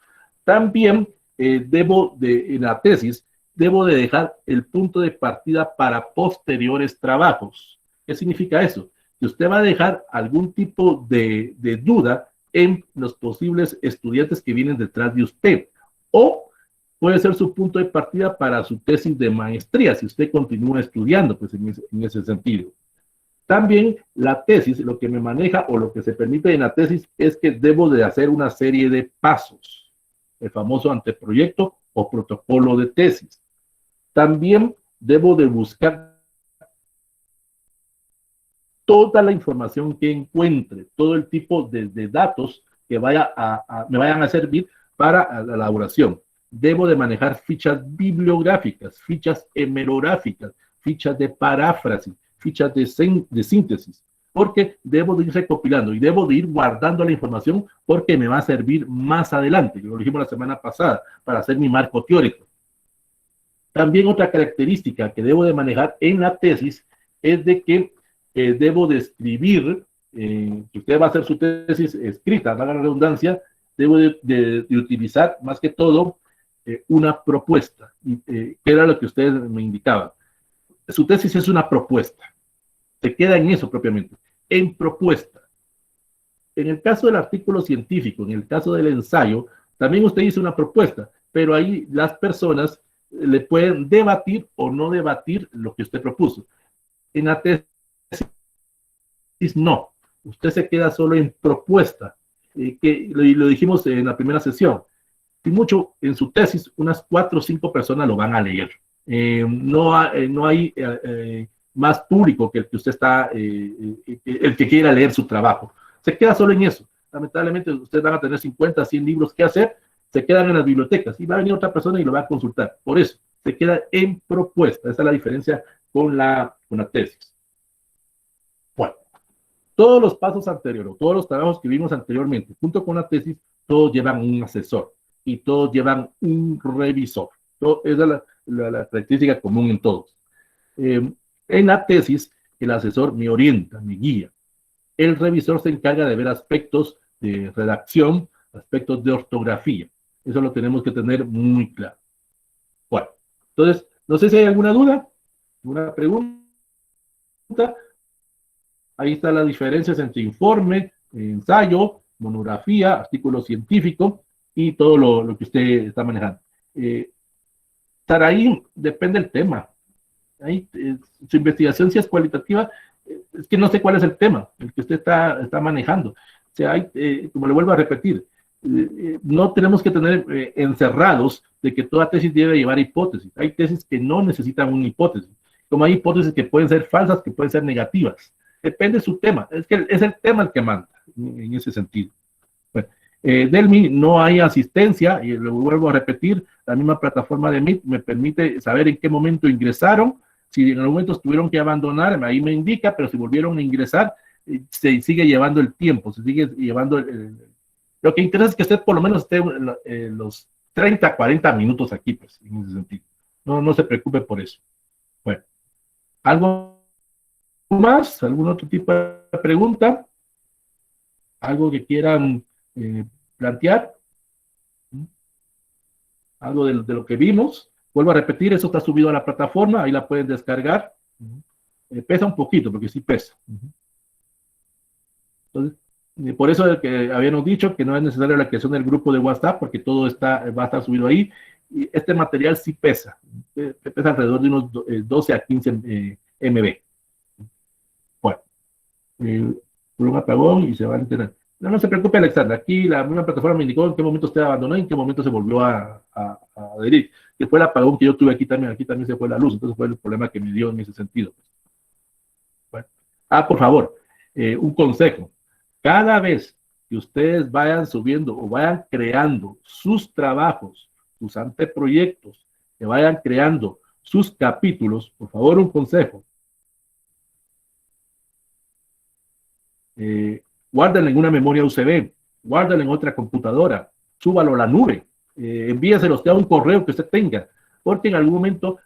También en la tesis, debo de dejar el punto de partida para posteriores trabajos. ¿Qué significa eso? Que usted va a dejar algún tipo de duda en los posibles estudiantes que vienen detrás de usted. O puede ser su punto de partida para su tesis de maestría, si usted continúa estudiando, pues en ese sentido. También la tesis, lo que me maneja o lo que se permite en la tesis es que debo de hacer una serie de pasos, el famoso anteproyecto o protocolo de tesis. También debo de buscar toda la información que encuentre, todo el tipo de datos que me vayan a servir para la elaboración. Debo de manejar fichas bibliográficas, fichas hemerográficas, fichas de paráfrasis, fichas de síntesis, porque debo de ir recopilando y debo de ir guardando la información porque me va a servir más adelante. Lo dijimos la semana pasada, para hacer mi marco teórico. También otra característica que debo de manejar en la tesis es de que debo de escribir, si usted va a hacer su tesis escrita, valga la redundancia, debo de utilizar más que todo una propuesta, que era lo que ustedes me indicaban. Su tesis es una propuesta, se queda en eso propiamente, en propuesta. En el caso del artículo científico, en el caso del ensayo, también usted hizo una propuesta, pero ahí las personas le pueden debatir o no debatir lo que usted propuso. En la tesis no, usted se queda solo en propuesta, que lo dijimos en la primera sesión. Y mucho en su tesis, unas 4 o 5 personas lo van a leer. No hay más público que el que usted está, el que quiera leer su trabajo. Se queda solo en eso. Lamentablemente, ustedes van a tener 50, 100 libros que hacer, se quedan en las bibliotecas y va a venir otra persona y lo va a consultar. Por eso, se queda en propuesta. Esa es la diferencia con la tesis. Bueno, todos los pasos anteriores, todos los trabajos que vimos anteriormente, junto con la tesis, todos llevan un asesor y todos llevan un revisor. Esa es la característica común en todos. En la tesis, el asesor me orienta, me guía. El revisor se encarga de ver aspectos de redacción, aspectos de ortografía. Eso lo tenemos que tener muy claro. Bueno, entonces, no sé si hay alguna duda, alguna pregunta. Ahí están las diferencias entre informe, ensayo, monografía, artículo científico y todo lo que usted está manejando. Estar ahí depende del tema. Ahí, su investigación, si es cualitativa, es que no sé cuál es el tema, el que usted está manejando. O sea, como le vuelvo a repetir, no tenemos que tener encerrados de que toda tesis debe llevar hipótesis. Hay tesis que no necesitan una hipótesis, como hay hipótesis que pueden ser falsas, que pueden ser negativas. Depende de su tema, es que es el tema el que manda en ese sentido. Bueno, Delmi, no hay asistencia, y lo vuelvo a repetir, la misma plataforma de Meet me permite saber en qué momento ingresaron. Si en algún momento tuvieron que abandonar, ahí me indica, pero si volvieron a ingresar, se sigue llevando el tiempo, se sigue llevando lo que interesa es que usted por lo menos esté los 30, 40 minutos aquí, pues, en ese sentido. No se preocupe por eso. Bueno, ¿algo más? ¿Algún otro tipo de pregunta? ¿Algo que quieran plantear? ¿Algo de lo que vimos? Vuelvo a repetir, eso está subido a la plataforma, ahí la pueden descargar. Pesa un poquito, porque sí pesa. Entonces, por eso es que habíamos dicho que no es necesaria la creación del grupo de WhatsApp, porque todo va a estar subido ahí. Y este material sí pesa. Pesa alrededor de unos 12 a 15 MB. Bueno, por un apagón y se va a enterar. No se preocupe, Alexandra. Aquí la misma plataforma me indicó en qué momento usted abandonó y en qué momento se volvió a adherir. Que fue el apagón que yo tuve aquí también se fue la luz. Entonces fue el problema que me dio en ese sentido. Bueno. Por favor, un consejo. Cada vez que ustedes vayan subiendo o vayan creando sus trabajos, sus anteproyectos, que vayan creando sus capítulos, por favor, un consejo. Guárdenlo en una memoria USB, guárdenlo en otra computadora, súbalo a la nube, envíeselo usted a un correo que usted tenga, porque en algún momento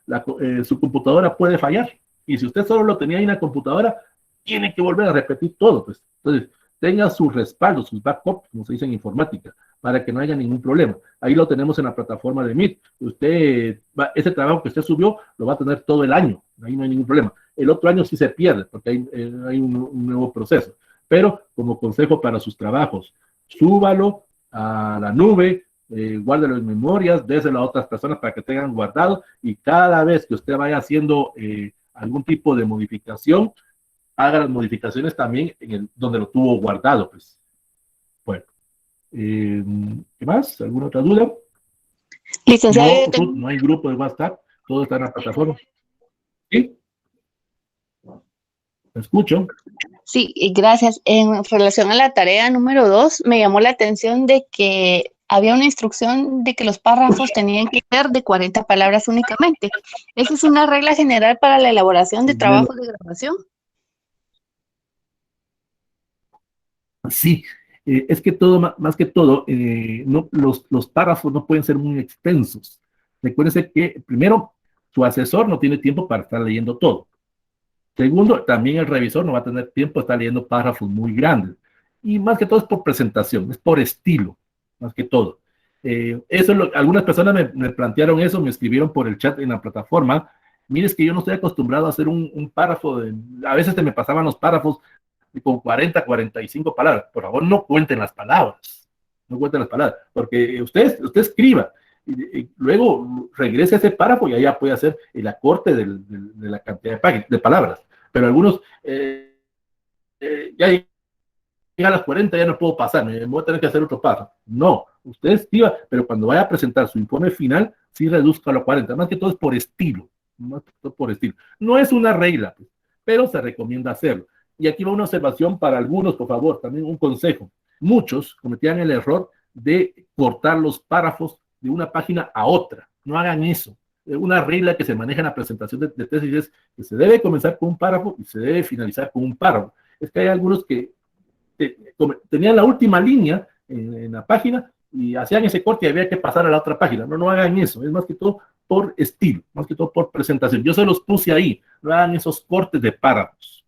su computadora puede fallar. Y si usted solo lo tenía en la computadora, tiene que volver a repetir todo. Pues. Entonces, tenga sus respaldos, sus backups, como se dice en informática, para que no haya ningún problema. Ahí lo tenemos en la plataforma de Meet. Ese trabajo que usted subió lo va a tener todo el año, ahí no hay ningún problema. El otro año sí se pierde, porque hay un nuevo proceso. Pero como consejo para sus trabajos, súbalo a la nube, guárdelo en memorias, déselo a otras personas para que tengan guardado, y cada vez que usted vaya haciendo algún tipo de modificación, haga las modificaciones también donde lo tuvo guardado, pues. Bueno, ¿qué más? ¿Alguna otra duda? Licenciado, No hay grupo de WhatsApp, todo está en la plataforma. ¿Sí? ¿Me escucho? Sí, gracias. En relación a la tarea número 2, me llamó la atención de que había una instrucción de que los párrafos tenían que ser de 40 palabras únicamente. ¿Esa es una regla general para la elaboración de trabajos de grabación? Sí, es que todo, más que todo, no, los párrafos no pueden ser muy extensos. Recuérdense que, primero, su asesor no tiene tiempo para estar leyendo todo. Segundo, también el revisor no va a tener tiempo de estar leyendo párrafos muy grandes. Y más que todo es por presentación, es por estilo, más que todo. Eso es algunas personas me plantearon eso, me escribieron por el chat en la plataforma. Mire, es que yo no estoy acostumbrado a hacer un párrafo, a veces se me pasaban los párrafos con 40, 45 palabras. Por favor, no cuenten las palabras. No cuenten las palabras, porque usted escriba. Y luego regrese a ese párrafo y allá puede hacer el acorte de la cantidad de páginas, de palabras. Pero algunos ya llega a las 40, ya no puedo pasar, me voy a tener que hacer otro párrafo. No, usted escriba, pero cuando vaya a presentar su informe final, sí reduzca a los 40. Más que todo es por estilo. Más que todo por estilo. No es una regla, pues, pero se recomienda hacerlo. Y aquí va una observación para algunos, por favor, también un consejo. Muchos cometían el error de cortar los párrafos de una página a otra. No hagan eso. Una regla que se maneja en la presentación de tesis es que se debe comenzar con un párrafo y se debe finalizar con un párrafo. Es que hay algunos que tenían la última línea en la página y hacían ese corte y había que pasar a la otra página. No hagan eso. Es más que todo por estilo, más que todo por presentación. Yo se los puse ahí. No hagan esos cortes de párrafos.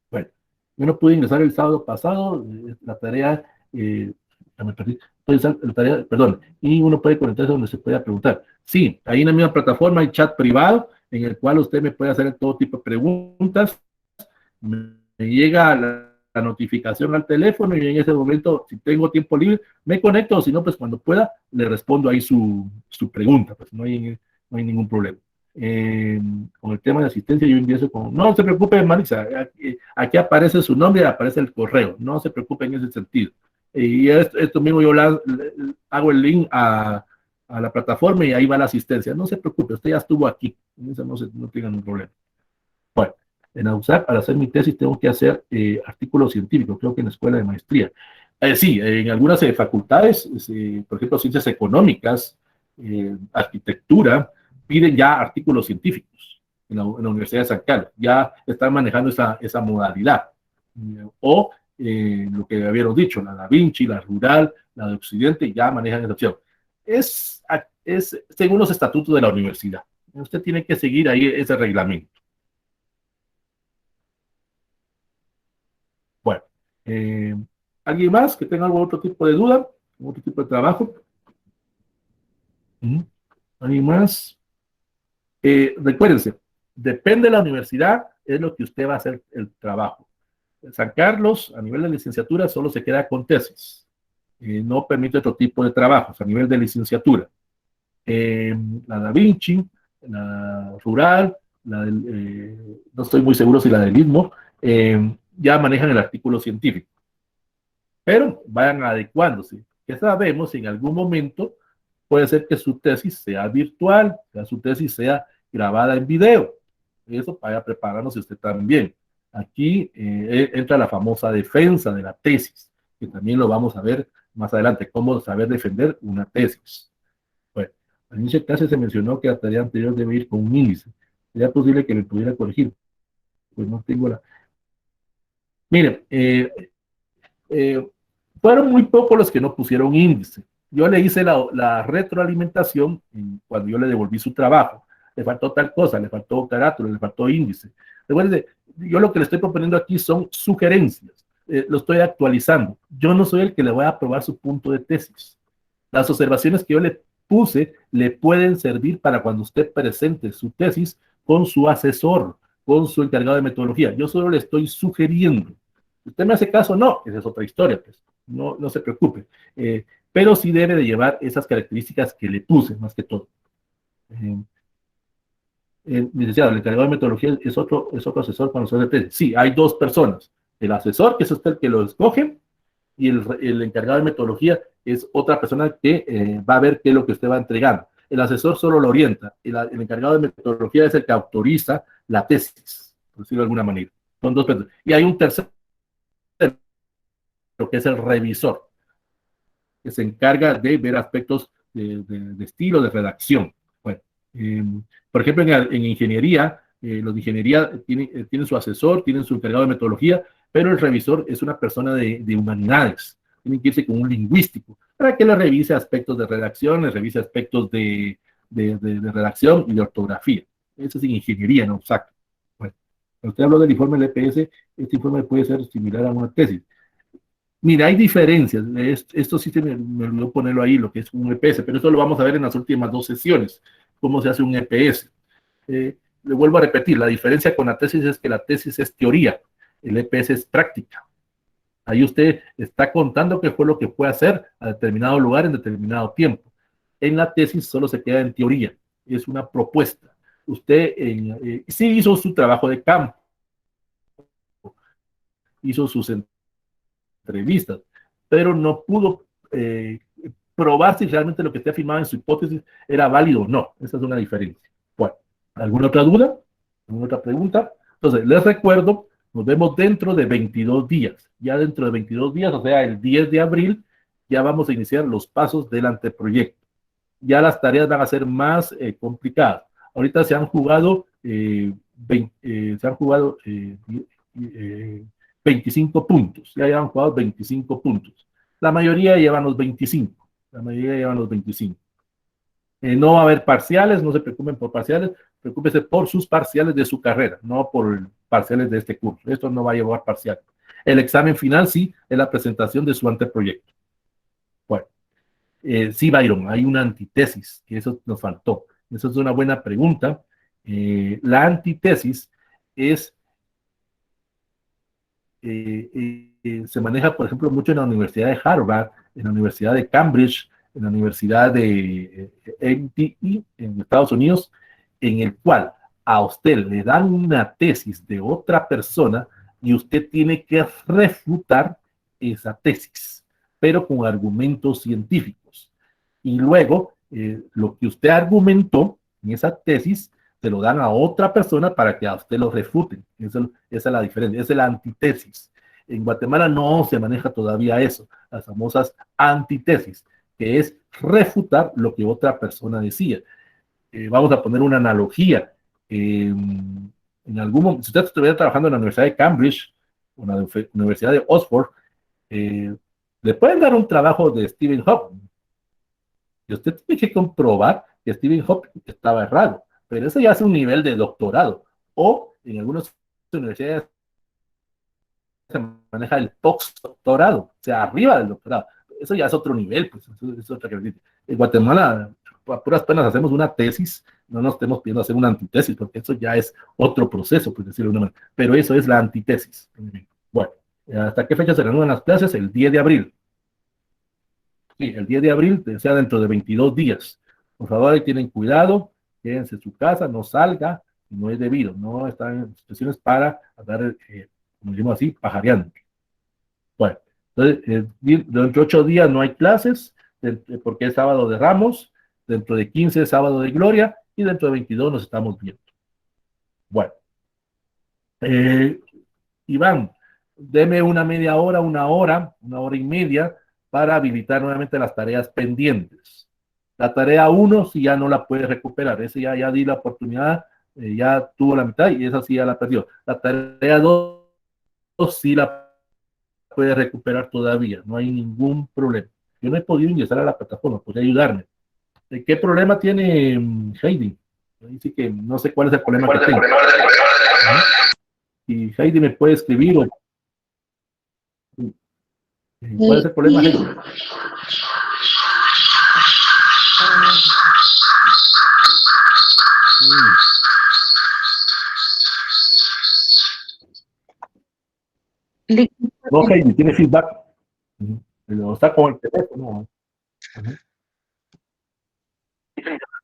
Bueno, yo no pude ingresar el sábado pasado, la tarea, ya me perdí, la tarea, perdón, y uno puede conectarse donde se pueda preguntar. Sí, ahí en la misma plataforma hay chat privado, en el cual usted me puede hacer todo tipo de preguntas, me llega la notificación al teléfono y en ese momento, si tengo tiempo libre, me conecto, o si no, pues cuando pueda, le respondo ahí su pregunta, pues no hay ningún problema. Con el tema de asistencia yo ingreso con... No se preocupe, Marisa, aquí aparece su nombre y aparece el correo, no se preocupe en ese sentido. Y esto mismo yo hago el link a la plataforma y ahí va la asistencia. No se preocupe, usted ya estuvo aquí, en eso no tengan un problema. Bueno, en AUSAC, para hacer mi tesis tengo que hacer artículos científicos, creo que en la escuela de maestría. Sí, en algunas facultades, por ejemplo, ciencias económicas, arquitectura, piden ya artículos científicos en la Universidad de San Carlos, ya están manejando esa modalidad. O lo que habíamos dicho, la Da Vinci, la Rural, la de Occidente, ya manejan esa opción. Es según los estatutos de la universidad. Usted tiene que seguir ahí ese reglamento. Bueno, ¿alguien más que tenga algún otro tipo de duda? ¿Otro tipo de trabajo? ¿Alguien más? Recuérdense, depende de la universidad, es lo que usted va a hacer el trabajo. En San Carlos, a nivel de licenciatura, solo se queda con tesis. No permite otro tipo de trabajos a nivel de licenciatura. La Da Vinci, la Rural, no estoy muy seguro si la del Istmo, ya manejan el artículo científico. Pero vayan adecuándose. Ya sabemos si en algún momento puede ser que su tesis sea virtual, que su tesis sea grabada en video. Eso para prepararnos usted también. Aquí entra la famosa defensa de la tesis, que también lo vamos a ver más adelante, cómo saber defender una tesis. Bueno, al inicio de clase se mencionó que la tarea anterior debe ir con un índice. ¿Sería posible que me pudiera corregir? Pues no tengo la... Miren, fueron muy pocos los que no pusieron índice. Yo le hice la retroalimentación cuando yo le devolví su trabajo. Le faltó tal cosa, le faltó carátula, le faltó índice. Recuerde, yo lo que le estoy proponiendo aquí son sugerencias. Lo estoy actualizando. Yo no soy el que le voy a aprobar su punto de tesis. Las observaciones que yo le puse le pueden servir para cuando usted presente su tesis con su asesor, con su encargado de metodología. Yo solo le estoy sugiriendo. Si usted me hace caso, no, esa es otra historia, pues. No se preocupe. Pero sí debe de llevar esas características que le puse, más que todo. Licenciado, el encargado de metodología es otro asesor cuando se hace tesis. Sí, hay dos personas. El asesor, que es usted el que lo escoge, y el encargado de metodología es otra persona que va a ver qué es lo que usted va entregando. El asesor solo lo orienta. El encargado de metodología es el que autoriza la tesis, por decirlo de alguna manera. Son dos personas. Y hay un tercero, que es el revisor. que se encarga de ver aspectos de estilo, de redacción. Bueno, por ejemplo, en ingeniería, los de ingeniería tienen su asesor, tienen su encargado de metodología, pero el revisor es una persona de humanidades. Tienen que irse con un lingüístico para que le revise aspectos de redacción, le revise aspectos de redacción y de ortografía. Eso es en ingeniería, no exacto. Bueno, cuando usted habló del informe del EPS, este informe puede ser similar a una tesis. Mira, hay diferencias. Esto sí me olvidó ponerlo ahí, lo que es un EPS, pero eso lo vamos a ver en las últimas 2 sesiones, cómo se hace un EPS. Le vuelvo a repetir, la diferencia con la tesis es que la tesis es teoría, el EPS es práctica. Ahí usted está contando qué fue lo que fue a hacer a determinado lugar en determinado tiempo. En la tesis solo se queda en teoría, es una propuesta. Usted sí hizo su trabajo de campo, hizo sus entrevistas, pero no pudo probar si realmente lo que usted afirmaba en su hipótesis era válido o no. Esa es una diferencia. Bueno, ¿alguna otra duda? ¿Alguna otra pregunta? Entonces, les recuerdo, nos vemos dentro de 22 días. Ya dentro de 22 días, o sea, el 10 de abril, ya vamos a iniciar los pasos del anteproyecto. Ya las tareas van a ser más complicadas. Ahorita se han jugado 25 puntos. Ya han jugado 25 puntos. La mayoría llevan los 25. La mayoría llevan los 25. No va a haber parciales, no se preocupen por parciales, preocúpense por sus parciales de su carrera, no por parciales de este curso. Esto no va a llevar parcial. El examen final sí es la presentación de su anteproyecto. Bueno, sí, Byron, hay una antitesis, que eso nos faltó. Esa es una buena pregunta. La antitesis es, se maneja, por ejemplo, mucho en la Universidad de Harvard, en la Universidad de Cambridge, en la Universidad de MIT en Estados Unidos, en el cual a usted le dan una tesis de otra persona y usted tiene que refutar esa tesis, pero con argumentos científicos. Y luego, lo que usted argumentó en esa tesis, se lo dan a otra persona para que a usted lo refuten. Esa es la diferencia, esa es la antitesis. En Guatemala no se maneja todavía eso, las famosas antitesis, que es refutar lo que otra persona decía. Vamos a poner una analogía. En algún momento, si usted estuviera trabajando en la Universidad de Cambridge o en la Universidad de Oxford, le pueden dar un trabajo de Stephen Hawking. Y usted tiene que comprobar que Stephen Hawking estaba errado. Pero eso ya es un nivel de doctorado. O en algunas universidades se maneja el postdoctorado, o sea, arriba del doctorado. Eso ya es otro nivel, pues, eso es otra cosa. En Guatemala, a puras penas hacemos una tesis, no nos estemos pidiendo hacer una antitesis, porque eso ya es otro proceso, por decirlo de una manera. Pero eso es la antitesis. Bueno, ¿hasta qué fecha se reanudan las clases? El 10 de abril. Sí, el 10 de abril, sea dentro de 22 días. Por favor, ahí tienen cuidado, quédense en su casa, no salga, no es debido, no están en situaciones para andar, como decimos así, pajareando. Bueno, entonces, dentro de 8 días no hay clases, porque es sábado de Ramos, dentro de 15 es sábado de Gloria, y dentro de 22 nos estamos viendo. Bueno, Iván, deme una media hora, una hora y media, para habilitar nuevamente las tareas pendientes. La tarea 1 sí ya no la puede recuperar, ese ya di la oportunidad, ya tuvo la mitad y esa sí ya la perdió. La tarea 2 sí la puede recuperar todavía, no hay ningún problema. Yo no he podido ingresar a la plataforma, podría ayudarme. ¿Qué problema tiene Heidi? Dice que no sé cuál es el problema que tengo. Y Heidi me puede escribir. ¿Cuál es el problema, Heidi? No, Heidi, tiene feedback. Pero está con el teléfono.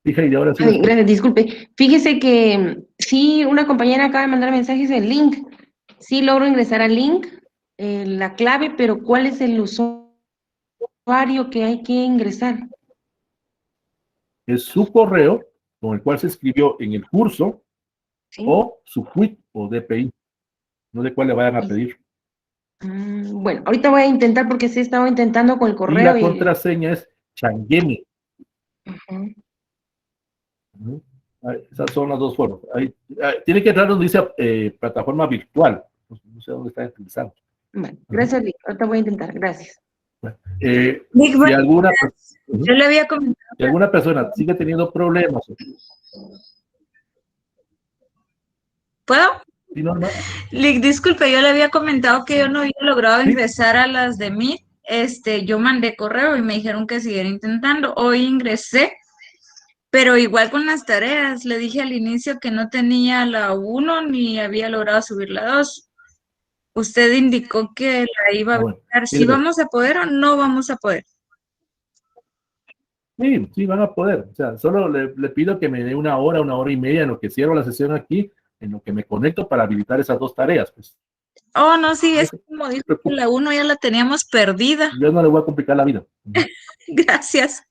Sí, Heidi, ahora sí. Ay, gracias, disculpe. Fíjese que sí, una compañera acaba de mandar mensajes del link. Sí logro ingresar al link, la clave, pero ¿cuál es el usuario que hay que ingresar? Es su correo con el cual se inscribió en el curso, ¿sí? O su quit o DPI. No sé cuál le vayan a pedir. Bueno, ahorita voy a intentar porque sí estaba intentando con el Y correo la contraseña es Changueme. Ujú. Ujú. Esas son las dos formas. Tiene que entrar donde dice plataforma virtual. No sé dónde está utilizando. Bueno, gracias, Lick. Ahorita voy a intentar. Gracias. Lick, Si bueno, alguna, yo le había comentado. si alguna persona sigue teniendo problemas, ¿Puedo? ¿sí, Norma? Lick, disculpe, yo le había comentado que yo no había logrado ingresar a las de Meet. Yo mandé correo y me dijeron que siguiera intentando. Hoy ingresé, pero igual con las tareas. Le dije al inicio que no tenía la 1 ni había logrado subir la 2. Usted indicó que la iba a bueno, verificar. ¿Si mire, pues. vamos a poder o no vamos a poder? Sí, van a poder. O sea, solo le pido que me dé una hora y media en lo que cierro la sesión aquí, en lo que me conecto para habilitar esas dos tareas. Pues. Oh, no, sí, es como dijo que la 1 ya la teníamos perdida. Yo no le voy a complicar la vida. Gracias.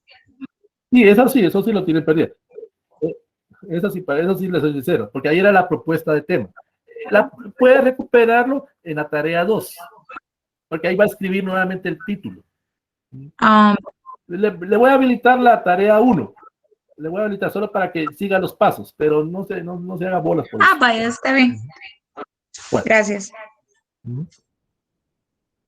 Sí, eso sí lo tiene perdido. Para eso sí le soy sincero, porque ahí era la propuesta de tema. Puede recuperarlo en la tarea 2, porque ahí va a escribir nuevamente el título. Le voy a habilitar la tarea 1. Le voy a habilitar solo para que siga los pasos, pero no se haga bolas por eso. Vaya, está bien. Bueno. Gracias.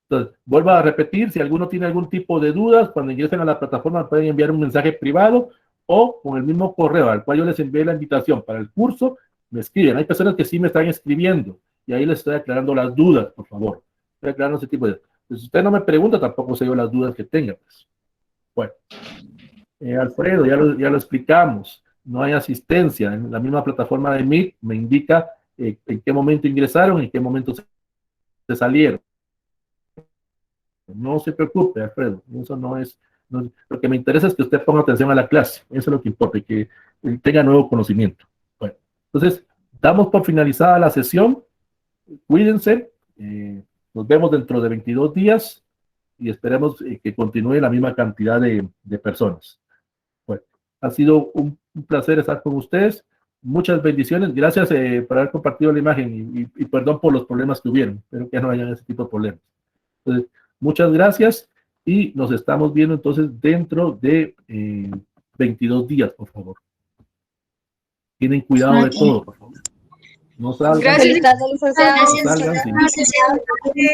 Entonces, vuelvo a repetir, si alguno tiene algún tipo de dudas, cuando ingresen a la plataforma pueden enviar un mensaje privado o con el mismo correo al cual yo les envié la invitación para el curso, me escriben. Hay personas que sí me están escribiendo y ahí les estoy aclarando las dudas, por favor. Estoy aclarando ese tipo de dudas. Pues, si usted no me pregunta, tampoco sé yo las dudas que tenga. Pues. Bueno, Alfredo, ya lo explicamos. No hay asistencia. En la misma plataforma de Meet me indica en qué momento ingresaron y en qué momento se salieron. No se preocupe, Alfredo, eso no es, lo que me interesa es que usted ponga atención a la clase, eso es lo que importa, y que tenga nuevo conocimiento. Bueno, entonces, damos por finalizada la sesión, cuídense, nos vemos dentro de 22 días y esperemos que continúe la misma cantidad de personas. Bueno, ha sido un placer estar con ustedes, muchas bendiciones, gracias por haber compartido la imagen y perdón por los problemas que hubieron, espero que no hayan ese tipo de problemas. Entonces, muchas gracias y nos estamos viendo entonces dentro de 22 días, por favor. Tienen cuidado de todo, por favor. No salgan. Gracias. No salgan, sí.